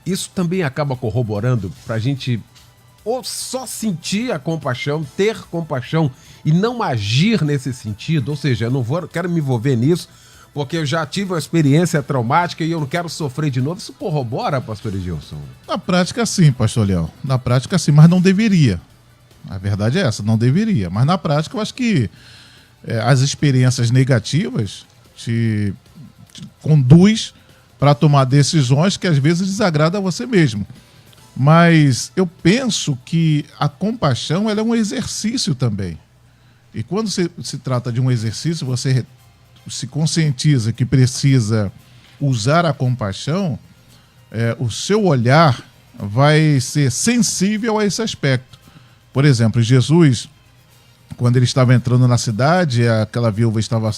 isso também acaba corroborando para a gente ou só sentir a compaixão, ter compaixão e não agir nesse sentido. Ou seja, eu não quero me envolver nisso porque eu já tive uma experiência traumática e eu não quero sofrer de novo. Isso corrobora, pastor Edilson? Na prática sim, pastor Léo. Na prática sim, mas não deveria. A verdade é essa, não deveria. Mas na prática eu acho que as experiências negativas te conduz para tomar decisões que às vezes desagradam a você mesmo. Mas eu penso que a compaixão ela é um exercício também. E quando se trata de um exercício, você se conscientiza que precisa usar a compaixão, o seu olhar vai ser sensível a esse aspecto. Por exemplo, Jesus, quando ele estava entrando na cidade, aquela viúva estava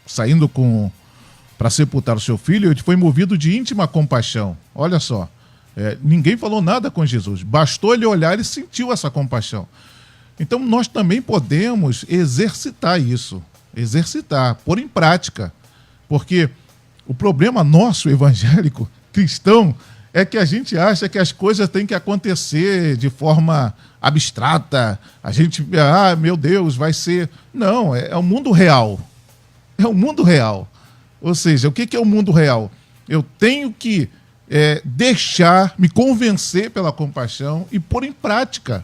saindo com para sepultar o seu filho, ele foi movido de íntima compaixão. Olha só, ninguém falou nada com Jesus, bastou ele olhar e sentiu essa compaixão. Então nós também podemos exercitar isso, pôr em prática, porque o problema nosso, evangélico, cristão, é que a gente acha que as coisas têm que acontecer de forma abstrata. A gente, meu Deus, vai ser... Não, é o mundo real. É o mundo real. Ou seja, o que é o mundo real? Eu tenho que me convencer pela compaixão e pôr em prática,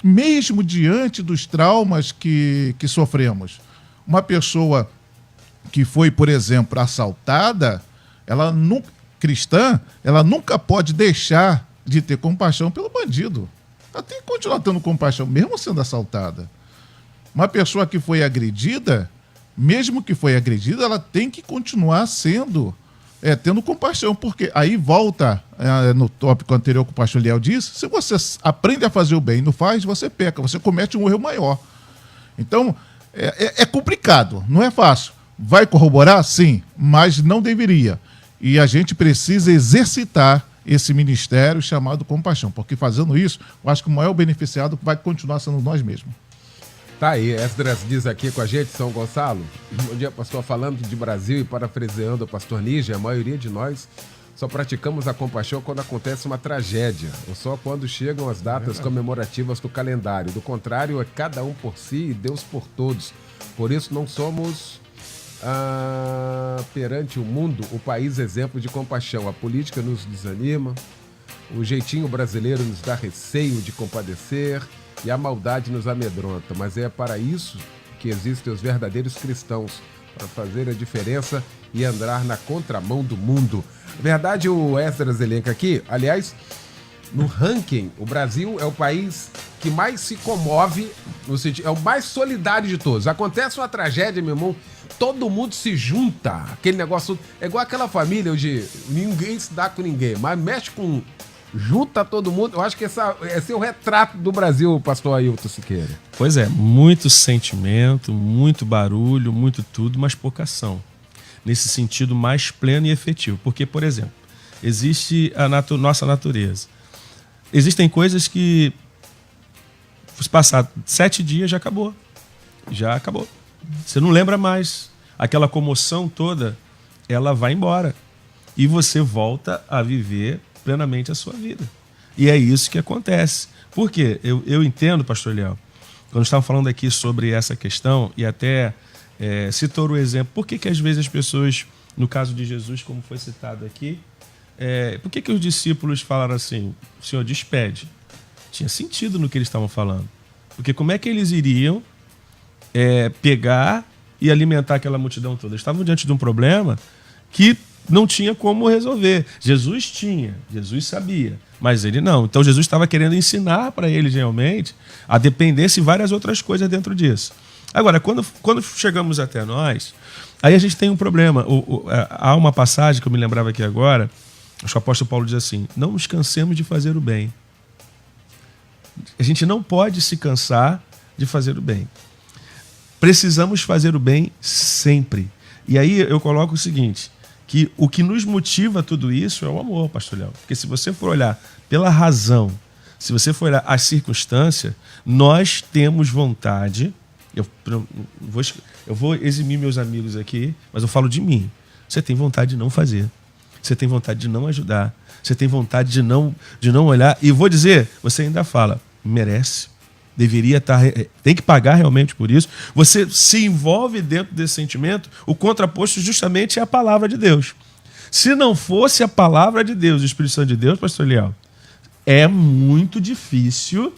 mesmo diante dos traumas que sofremos. Uma pessoa que foi, por exemplo, assaltada, cristã, ela nunca pode deixar de ter compaixão pelo bandido. Ela tem que continuar tendo compaixão, mesmo sendo assaltada. Uma pessoa que foi agredida, mesmo que foi agredida, ela tem que continuar tendo compaixão, porque aí volta no tópico anterior que o pastor Liel disse, se você aprende a fazer o bem e não faz, você peca, você comete um erro maior. Então, é complicado, não é fácil. Vai corroborar? Sim, mas não deveria. E a gente precisa exercitar esse ministério chamado compaixão, porque fazendo isso, eu acho que o maior beneficiado vai continuar sendo nós mesmos. Tá aí, Esdras diz aqui com a gente, São Gonçalo. Bom dia, pastor. Falando de Brasil e parafraseando o pastor Níger, a maioria de nós só praticamos a compaixão quando acontece uma tragédia, ou só quando chegam as datas comemorativas do calendário. Do contrário, é cada um por si e Deus por todos. Por isso não somos... perante o mundo, o país exemplo de compaixão. A política nos desanima, o jeitinho brasileiro nos dá receio de compadecer e a maldade nos amedronta. Mas é para isso que existem os verdadeiros cristãos, para fazer a diferença e andar na contramão do mundo. Na verdade, o Esdras elenca aqui, aliás, no ranking, o Brasil é o país que mais se comove, no sentido, é o mais solidário de todos. Acontece uma tragédia, meu irmão, todo mundo se junta. Aquele negócio é igual aquela família onde ninguém se dá com ninguém, mas mexe com... Junta todo mundo. Eu acho que esse é o retrato do Brasil, pastor Ailton Siqueira. Pois é, muito sentimento, muito barulho, muito tudo, mas pouca ação. Nesse sentido mais pleno e efetivo. Porque, por exemplo, existe a nossa natureza. Existem coisas que, se passar 7 dias, já acabou. Já acabou. Você não lembra mais. Aquela comoção toda, ela vai embora. E você volta a viver plenamente a sua vida. E é isso que acontece. Por quê? Eu entendo, pastor Léo, quando estava falando aqui sobre essa questão, e até citou o exemplo, por que às vezes as pessoas, no caso de Jesus, como foi citado aqui, por que os discípulos falaram assim, o Senhor despede? Tinha sentido no que eles estavam falando. Porque como é que eles iriam pegar e alimentar aquela multidão toda? Eles estavam diante de um problema que não tinha como resolver. Jesus tinha, Jesus sabia, mas ele não. Então Jesus estava querendo ensinar para eles realmente a dependência e várias outras coisas dentro disso. Agora, quando chegamos até nós, aí a gente tem um problema. Há uma passagem que eu me lembrava aqui agora, acho que o apóstolo Paulo diz assim, não nos cansemos de fazer o bem. A gente não pode se cansar de fazer o bem. Precisamos fazer o bem sempre. E aí eu coloco o seguinte, que o que nos motiva a tudo isso é o amor, pastor Léo. Porque se você for olhar pela razão, se você for olhar as circunstâncias, nós temos vontade, eu vou eximir meus amigos aqui, mas eu falo de mim. Você tem vontade de não fazer. Você tem vontade de não ajudar. Você tem vontade de não olhar. E vou dizer, você ainda fala, merece. Deveria estar, tem que pagar realmente por isso. Você se envolve dentro desse sentimento. O contraposto justamente é a palavra de Deus. Se não fosse a palavra de Deus, o Espírito Santo de Deus, pastor Leal, é muito difícil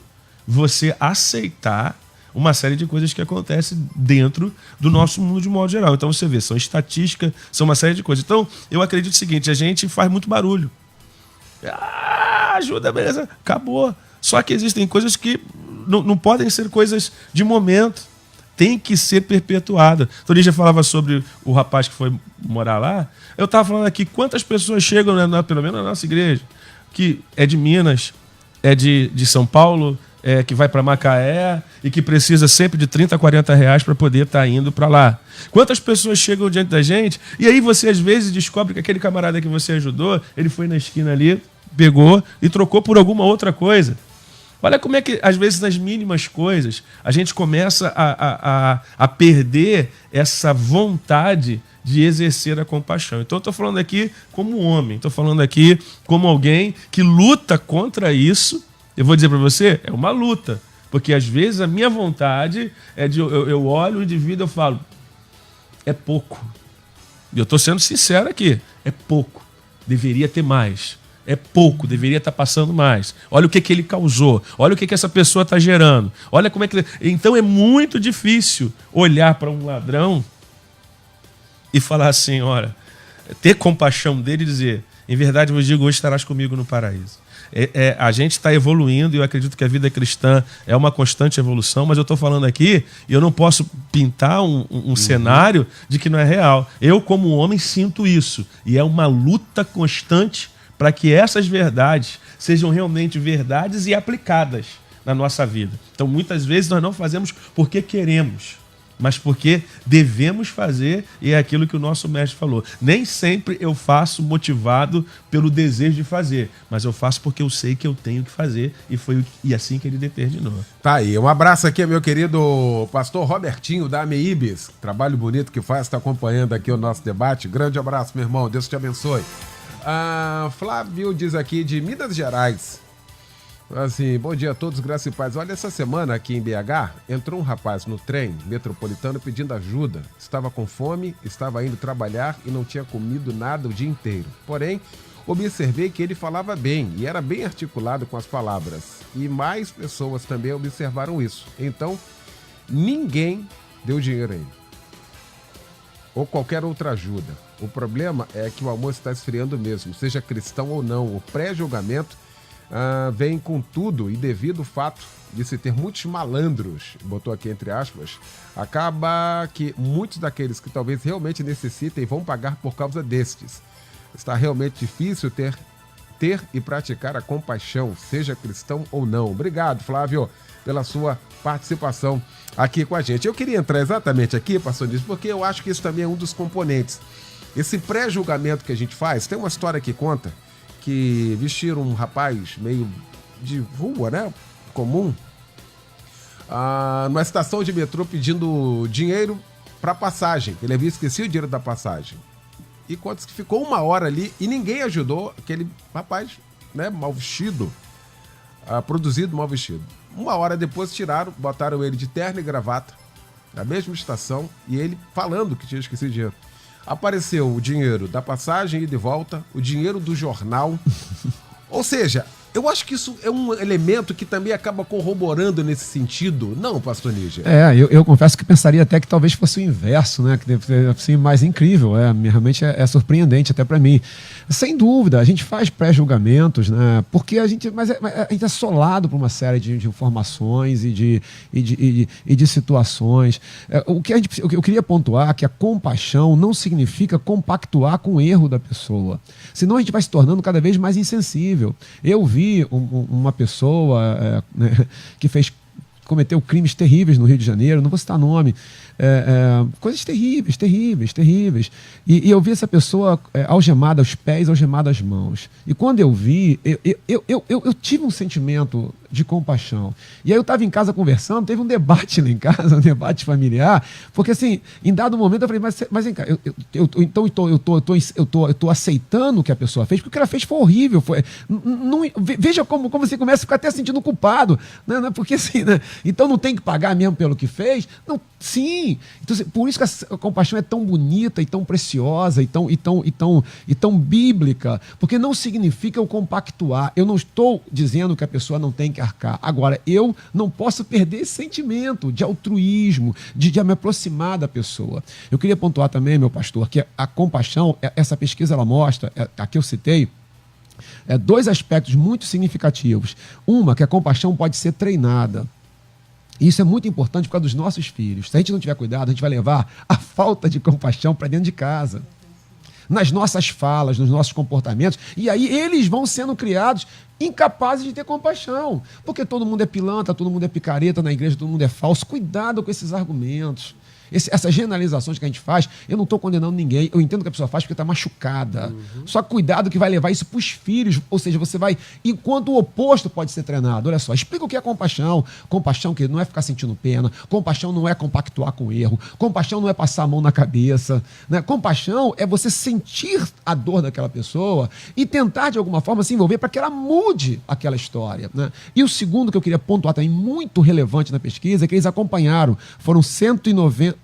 você aceitar uma série de coisas que acontecem dentro do nosso mundo de modo geral. Então você vê, são estatísticas, são uma série de coisas. Então eu acredito o seguinte, a gente faz muito barulho. Ajuda, beleza, acabou. Só que existem coisas que não podem ser coisas de momento. Tem que ser perpetuada. Então, a gente já falava sobre o rapaz que foi morar lá. Eu estava falando aqui quantas pessoas chegam, pelo menos na nossa igreja, que é de Minas, é de São Paulo, que vai para Macaé e que precisa sempre de 30, 40 reais para poder estar indo para lá. Quantas pessoas chegam diante da gente e aí você às vezes descobre que aquele camarada que você ajudou, ele foi na esquina ali, pegou e trocou por alguma outra coisa. Olha como é que, às vezes, nas mínimas coisas, a gente começa a perder essa vontade de exercer a compaixão. Então, eu estou falando aqui como homem, estou falando aqui como alguém que luta contra isso. Eu vou dizer para você, é uma luta. Porque, às vezes, a minha vontade é de... Eu olho o indivíduo e eu falo, é pouco. E eu estou sendo sincero aqui, é pouco. Deveria ter mais. É pouco, deveria estar passando mais. Olha o que ele causou. Olha o que essa pessoa está gerando. Olha como é que... Então é muito difícil olhar para um ladrão e falar assim, olha, ter compaixão dele e dizer, em verdade vos digo, hoje estarás comigo no paraíso. A gente está evoluindo e eu acredito que a vida cristã é uma constante evolução, mas eu estou falando aqui e eu não posso pintar um cenário de que não é real. Eu, como homem, sinto isso. E é uma luta constante para que essas verdades sejam realmente verdades e aplicadas na nossa vida. Então, muitas vezes, nós não fazemos porque queremos, mas porque devemos fazer, e é aquilo que o nosso mestre falou. Nem sempre eu faço motivado pelo desejo de fazer, mas eu faço porque eu sei que eu tenho que fazer, e assim que ele determinou. Tá aí, um abraço aqui, meu querido pastor Robertinho, da AMEIBS. Trabalho bonito que faz, está acompanhando aqui o nosso debate. Grande abraço, meu irmão, Deus te abençoe. Flávio diz aqui de Minas Gerais, assim, bom dia a todos, graças e paz. Olha, essa semana aqui em BH, entrou um rapaz no trem metropolitano pedindo ajuda. Estava com fome, estava indo trabalhar e não tinha comido nada o dia inteiro. Porém, observei que ele falava bem e era bem articulado com as palavras. E mais pessoas também observaram isso. Então, ninguém deu dinheiro a ele. Ou qualquer outra ajuda. O problema é que o amor está esfriando mesmo, seja cristão ou não. O pré-julgamento vem com tudo e devido ao fato de se ter muitos malandros, botou aqui entre aspas, acaba que muitos daqueles que talvez realmente necessitem vão pagar por causa destes. Está realmente difícil ter e praticar a compaixão, seja cristão ou não. Obrigado, Flávio, pela sua participação aqui com a gente. Eu queria entrar exatamente aqui, pastor Nísio, porque eu acho que isso também é um dos componentes. Esse pré-julgamento que a gente faz, tem uma história que conta que vestiram um rapaz meio de rua, né, comum, numa estação de metrô pedindo dinheiro para passagem. Ele havia esquecido o dinheiro da passagem. E quanto que ficou uma hora ali e ninguém ajudou aquele rapaz, né, mal vestido, produzido mal vestido. Uma hora depois botaram ele de terno e gravata, na mesma estação, e ele falando que tinha esquecido o dinheiro. Apareceu o dinheiro da passagem e de volta, o dinheiro do jornal. Ou seja, eu acho que isso é um elemento que também acaba corroborando nesse sentido. Não, pastor Níger? Eu confesso que pensaria até que talvez fosse o inverso, né? Que deve ser assim, mais incrível. Realmente é surpreendente até para mim. Sem dúvida, a gente faz pré-julgamentos, né? Porque a gente é assolado por uma série de informações e de situações. O que eu queria pontuar é que a compaixão não significa compactuar com o erro da pessoa. Senão a gente vai se tornando cada vez mais insensível. Eu vi uma pessoa que cometeu crimes terríveis no Rio de Janeiro, não vou citar nome, coisas terríveis. E eu vi essa pessoa algemada aos pés, algemada às mãos. E quando eu vi, eu tive um sentimento de compaixão. E aí eu estava em casa conversando, teve um debate lá em casa, um debate familiar, porque assim, em dado momento eu falei, mas vem cá, eu tô aceitando o que a pessoa fez, porque o que ela fez foi horrível. Veja como você começa a ficar até sentindo culpado, né? Porque assim, né? Então não tem que pagar mesmo pelo que fez? Não, sim. Então, por isso que a compaixão é tão bonita e tão preciosa e tão bíblica, porque não significa eu compactuar. Eu não estou dizendo que a pessoa não tem que arcar. Agora, eu não posso perder esse sentimento de altruísmo, de me aproximar da pessoa. Eu queria pontuar também, meu pastor, que a compaixão, essa pesquisa ela mostra, a que eu citei, dois aspectos muito significativos. Uma, que a compaixão pode ser treinada. E isso é muito importante por causa dos nossos filhos. Se a gente não tiver cuidado, a gente vai levar a falta de compaixão para dentro de casa. nas nossas falas, nos nossos comportamentos, e aí eles vão sendo criados incapazes de ter compaixão, porque todo mundo é pilantra, todo mundo é picareta na igreja, todo mundo é falso. Cuidado com esses argumentos. Essas generalizações que a gente faz, eu não estou condenando ninguém, eu entendo que a pessoa faz porque está machucada. Só cuidado que vai levar isso para os filhos, ou seja, você vai, enquanto o oposto pode ser treinado. Olha só, explica o que é compaixão. Compaixão que não é ficar sentindo pena, compaixão não é compactuar com o erro, compaixão não é passar a mão na cabeça, né? Compaixão é você sentir a dor daquela pessoa e tentar de alguma forma se envolver para que ela mude aquela história, né? E o segundo que eu queria pontuar também, muito relevante na pesquisa, é que eles acompanharam, foram 104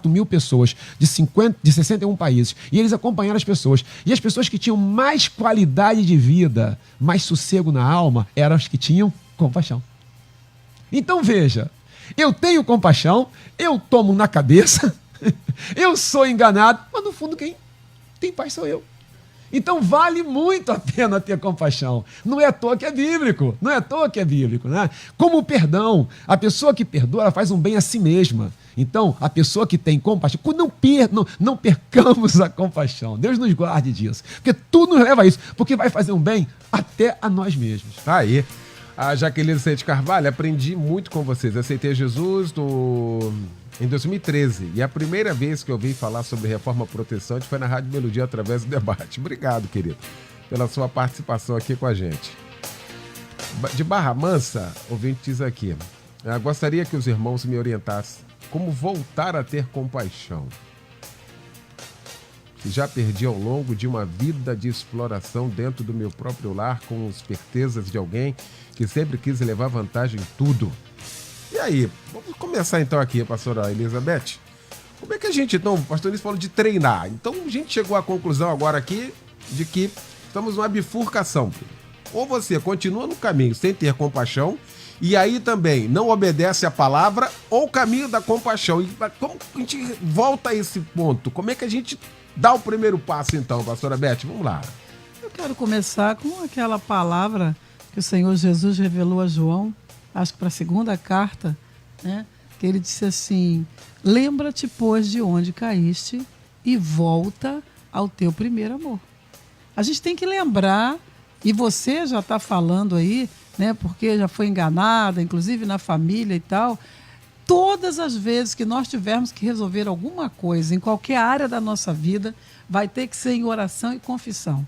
mil pessoas de 61 países. E eles acompanharam as pessoas. E as pessoas que tinham mais qualidade de vida, mais sossego na alma, eram as que tinham compaixão. Então veja, eu tenho compaixão, eu tomo na cabeça, eu sou enganado, mas no fundo quem tem paz sou eu. Então vale muito a pena ter compaixão. Não é à toa que é bíblico. Não é à toa que é bíblico, né? Como o perdão. A pessoa que perdoa, ela faz um bem a si mesma. Então, a pessoa que tem compaixão, não percamos a compaixão. Deus nos guarde disso. Porque tudo nos leva a isso. Porque vai fazer um bem até a nós mesmos. Tá aí. A Jaqueline Sete Carvalho, aprendi muito com vocês. Aceitei Jesus em 2013. E a primeira vez que eu ouvi falar sobre reforma protestante foi na Rádio Melodia através do debate. Obrigado, querido, pela sua participação aqui com a gente. De Barra Mansa, ouvinte diz aqui: gostaria que os irmãos me orientassem como voltar a ter compaixão, que já perdi ao longo de uma vida de exploração dentro do meu próprio lar, com as espertezas de alguém que sempre quis levar vantagem em tudo. E aí, vamos começar então aqui, pastora Elizabeth. Como é que a gente, então, o pastor Luiz falou de treinar. Então a gente chegou à conclusão agora aqui de que estamos numa bifurcação. Ou você continua no caminho sem ter compaixão, e aí também não obedece a palavra, ou o caminho da compaixão. E como a gente volta a esse ponto? Como é que a gente dá o primeiro passo então, pastora Beth? Vamos lá. Eu quero começar com aquela palavra que o Senhor Jesus revelou a João, acho que para a segunda carta, né? Que ele disse assim: lembra-te, pois, de onde caíste e volta ao teu primeiro amor. A gente tem que lembrar, e você já está falando aí, né? Porque já foi enganada, inclusive na família e tal. Todas as vezes que nós tivermos que resolver alguma coisa em qualquer área da nossa vida, vai ter que ser em oração e confissão.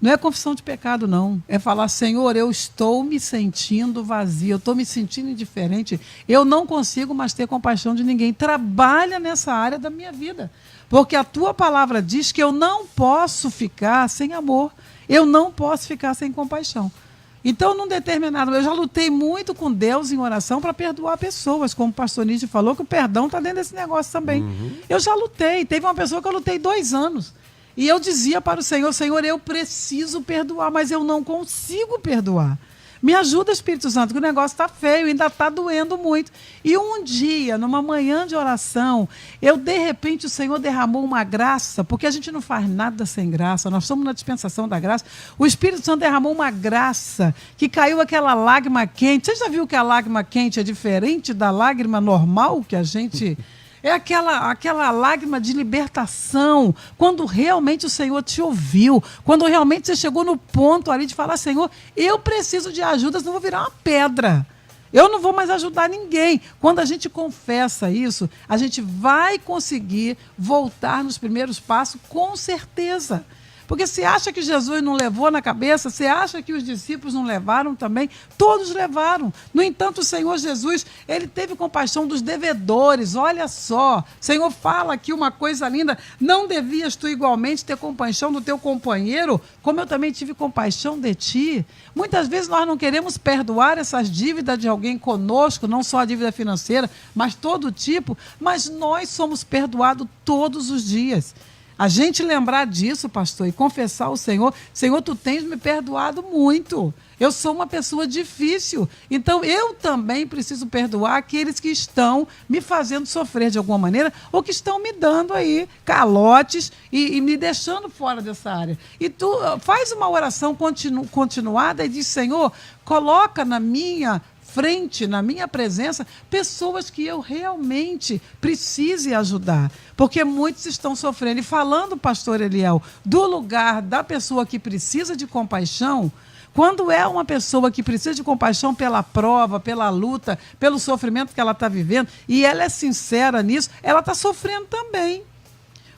Não é confissão de pecado, não. É falar: Senhor, eu estou me sentindo vazio, eu estou me sentindo indiferente, eu não consigo mais ter compaixão de ninguém. Trabalha nessa área da minha vida, porque a tua palavra diz que eu não posso ficar sem amor, eu não posso ficar sem compaixão. Então, num determinado... Eu já lutei muito com Deus em oração para perdoar pessoas, como o pastor Nietzsche falou, que o perdão está dentro desse negócio também. Eu já lutei. Teve uma pessoa que eu lutei 2 anos. E eu dizia para o Senhor: Senhor, eu preciso perdoar, mas eu não consigo perdoar. Me ajuda, Espírito Santo, que o negócio está feio, ainda está doendo muito. E um dia, numa manhã de oração, de repente, o Senhor derramou uma graça, porque a gente não faz nada sem graça, nós somos na dispensação da graça. O Espírito Santo derramou uma graça, que caiu aquela lágrima quente. Você já viu que a lágrima quente é diferente da lágrima normal que a gente... É aquela lágrima de libertação, quando realmente o Senhor te ouviu, quando realmente você chegou no ponto ali de falar: Senhor, eu preciso de ajuda, senão eu vou virar uma pedra. Eu não vou mais ajudar ninguém. Quando a gente confessa isso, a gente vai conseguir voltar nos primeiros passos, com certeza. Porque você acha que Jesus não levou na cabeça? Você acha que os discípulos não levaram também? Todos levaram. No entanto, o Senhor Jesus, ele teve compaixão dos devedores. Olha só, o Senhor fala aqui uma coisa linda: não devias tu igualmente ter compaixão do teu companheiro, como eu também tive compaixão de ti? Muitas vezes nós não queremos perdoar essas dívidas de alguém conosco, não só a dívida financeira, mas todo tipo, mas nós somos perdoados todos os dias. A gente lembrar disso, pastor, e confessar ao Senhor: Senhor, tu tens me perdoado muito. Eu sou uma pessoa difícil. Então, eu também preciso perdoar aqueles que estão me fazendo sofrer de alguma maneira, ou que estão me dando aí calotes e me deixando fora dessa área. E tu faz uma oração continuada e diz: Senhor, coloca na minha frente, na minha presença, pessoas que eu realmente precise ajudar. Porque muitos estão sofrendo. E falando, pastor Eliel, do lugar da pessoa que precisa de compaixão, quando é uma pessoa que precisa de compaixão pela prova, pela luta, pelo sofrimento que ela está vivendo, e ela é sincera nisso, ela está sofrendo também.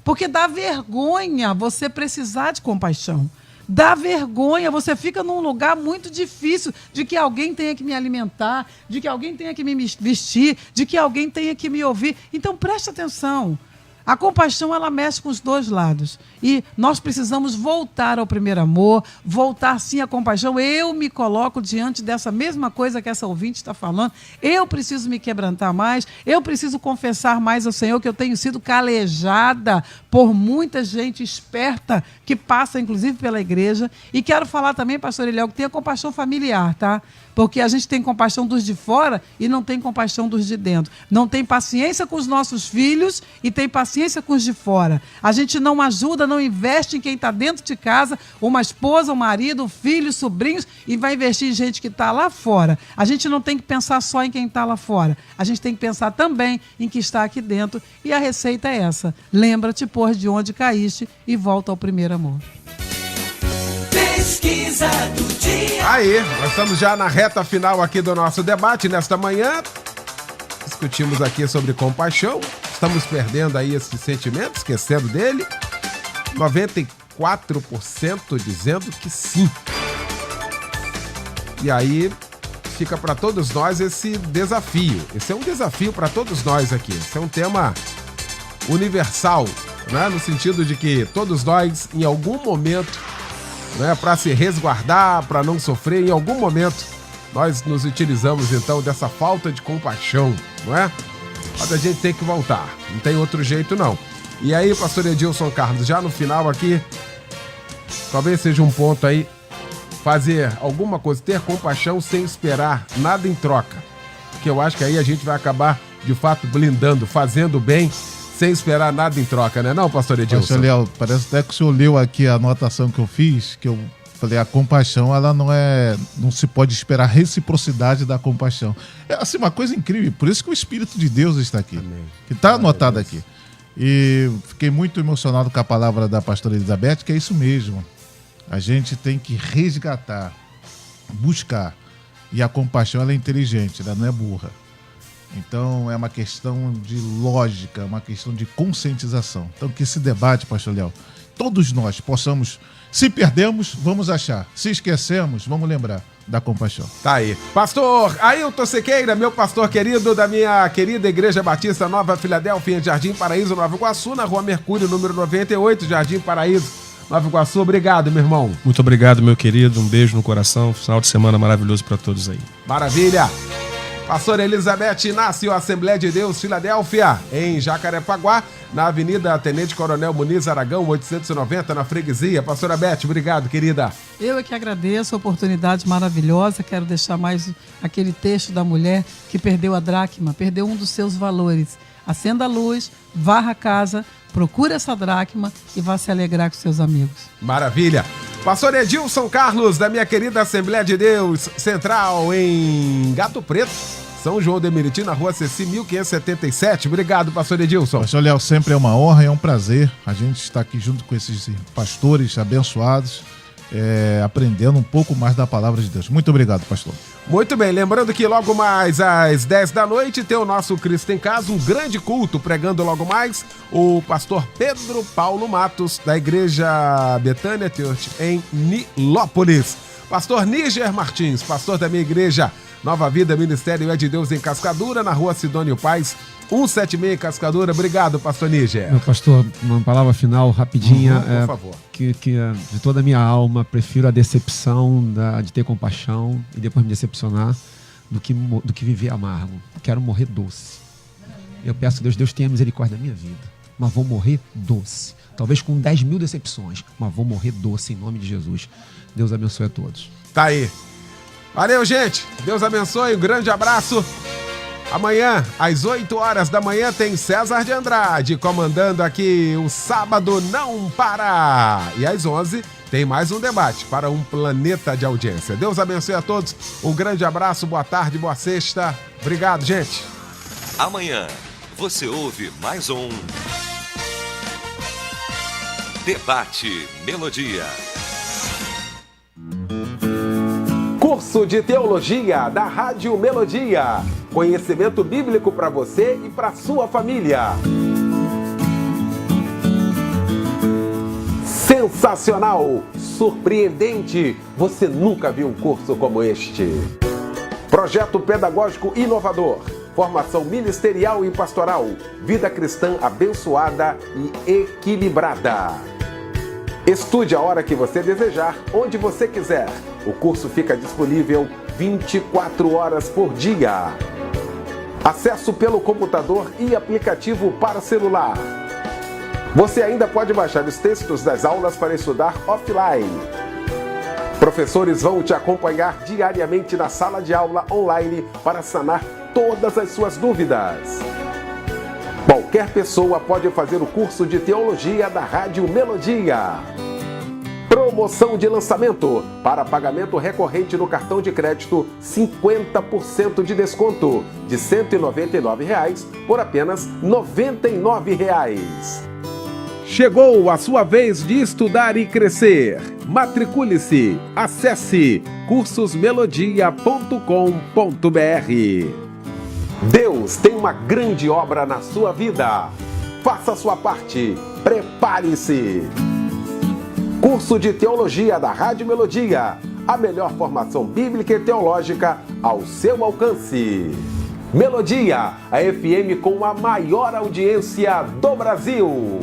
Porque dá vergonha você precisar de compaixão. Dá vergonha, você fica num lugar muito difícil de que alguém tenha que me alimentar, de que alguém tenha que me vestir, de que alguém tenha que me ouvir. Então, preste atenção. A compaixão, ela mexe com os dois lados. E nós precisamos voltar ao primeiro amor, voltar sim à compaixão. Eu me coloco diante dessa mesma coisa que essa ouvinte está falando. Eu preciso me quebrantar mais, eu preciso confessar mais ao Senhor que eu tenho sido calejada por muita gente esperta que passa, inclusive, pela igreja. E quero falar também, pastor Eliel, que tenha compaixão familiar, tá? Porque a gente tem compaixão dos de fora e não tem compaixão dos de dentro. Não tem paciência com os nossos filhos e tem paciência com os de fora. A gente não ajuda, não investe em quem está dentro de casa, uma esposa, um marido, filhos, sobrinhos, e vai investir em gente que está lá fora. A gente não tem que pensar só em quem está lá fora. A gente tem que pensar também em quem está aqui dentro. E a receita é essa. Lembra-te, pois, de onde caíste e volta ao primeiro amor. Pesquisa do dia. Aí, nós estamos já na reta final aqui do nosso debate nesta manhã. Discutimos aqui sobre compaixão. Estamos perdendo aí esse sentimento, esquecendo dele. 94% dizendo que sim. E aí fica para todos nós esse desafio. Esse é um desafio para todos nós aqui. Esse é um tema universal, né? No sentido de que todos nós, em algum momento, né, para se resguardar, para não sofrer, em algum momento nós nos utilizamos então dessa falta de compaixão, não é? Mas a gente tem que voltar, não tem outro jeito não. E aí, pastor Edilson Carlos, já no final aqui, talvez seja um ponto aí, fazer alguma coisa, ter compaixão sem esperar nada em troca, porque eu acho que aí a gente vai acabar de fato blindando, fazendo bem, sem esperar nada em troca, né não, pastor Edilson? Pastor Léo, parece até que o senhor leu aqui a anotação que eu fiz, que eu falei, a compaixão, ela não se pode esperar reciprocidade da compaixão. É assim, uma coisa incrível, por isso que o Espírito de Deus está aqui, amém, que está anotado aqui. E fiquei muito emocionado com a palavra da pastora Elizabeth, que é isso mesmo. A gente tem que resgatar, buscar, e a compaixão, ela é inteligente, ela não é burra. Então, é uma questão de lógica, uma questão de conscientização. Então, que esse debate, pastor Léo, todos nós possamos, se perdemos, vamos achar. Se esquecemos, vamos lembrar da compaixão. Tá aí. Pastor Ailton Sequeira, meu pastor querido da minha querida Igreja Batista Nova Filadélfia, em Jardim Paraíso, Nova Iguaçu, na Rua Mercúrio, número 98, Jardim Paraíso, Nova Iguaçu. Obrigado, meu irmão. Muito obrigado, meu querido. Um beijo no coração. Final de semana maravilhoso para todos aí. Maravilha. Pastor Elizabeth Inácio, Assembleia de Deus, Filadélfia, em Jacarepaguá, na Avenida Tenente Coronel Muniz Aragão, 890, na Freguesia. Pastora Beth, obrigado, querida. Eu é que agradeço a oportunidade maravilhosa. Quero deixar mais aquele texto da mulher que perdeu a dracma, perdeu um dos seus valores. Acenda a luz, varra a casa, procura essa dracma e vá se alegrar com seus amigos. Maravilha. Pastor Edilson Carlos, da minha querida Assembleia de Deus Central, em Gato Preto, São João de Meriti, na Rua Ceci, 1577. Obrigado, pastor Edilson. Pastor Léo, sempre é uma honra e é um prazer a gente estar aqui junto com esses pastores abençoados, aprendendo um pouco mais da palavra de Deus. Muito obrigado, pastor. Muito bem, lembrando que logo mais às 10 da noite tem o nosso Cristo em Casa, um grande culto, pregando logo mais o pastor Pedro Paulo Matos, da Igreja Betânia Church, em Nilópolis. Pastor Níger Martins, pastor da minha igreja Nova Vida Ministério é de Deus em Cascadura, na Rua Sidônio Paz, 176 em Cascadura. Obrigado, pastor Níger. Meu pastor, uma palavra final rapidinha. Por favor. Que de toda a minha alma, prefiro a decepção de ter compaixão e depois me decepcionar do que viver amargo. Quero morrer doce. Eu peço a Deus tenha misericórdia da minha vida, mas vou morrer doce. Talvez com 10 mil decepções, mas vou morrer doce em nome de Jesus. Deus abençoe a todos. Tá aí. Valeu, gente. Deus abençoe. Um grande abraço. Amanhã, às 8 horas da manhã, tem César de Andrade comandando aqui o Sábado Não Para. E às 11 tem mais um debate para um planeta de audiência. Deus abençoe a todos. Um grande abraço, boa tarde, boa sexta. Obrigado, gente. Amanhã você ouve mais um Debate Melodia. Curso de Teologia da Rádio Melodia. Conhecimento bíblico para você e para sua família. Sensacional, surpreendente. Você nunca viu um curso como este. Projeto pedagógico inovador. Formação ministerial e pastoral. Vida cristã abençoada e equilibrada. Estude a hora que você desejar, onde você quiser. O curso fica disponível 24 horas por dia. Acesso pelo computador e aplicativo para celular. Você ainda pode baixar os textos das aulas para estudar offline. Professores vão te acompanhar diariamente na sala de aula online para sanar todas as suas dúvidas. Qualquer pessoa pode fazer o curso de teologia da Rádio Melodia. Promoção de lançamento. Para pagamento recorrente no cartão de crédito, 50% de desconto. De R$ 199 por apenas R$ 99. Chegou a sua vez de estudar e crescer. Matricule-se. Acesse cursosmelodia.com.br. Deus tem uma grande obra na sua vida. Faça a sua parte. Prepare-se. Curso de Teologia da Rádio Melodia. A melhor formação bíblica e teológica ao seu alcance. Melodia, a FM com a maior audiência do Brasil.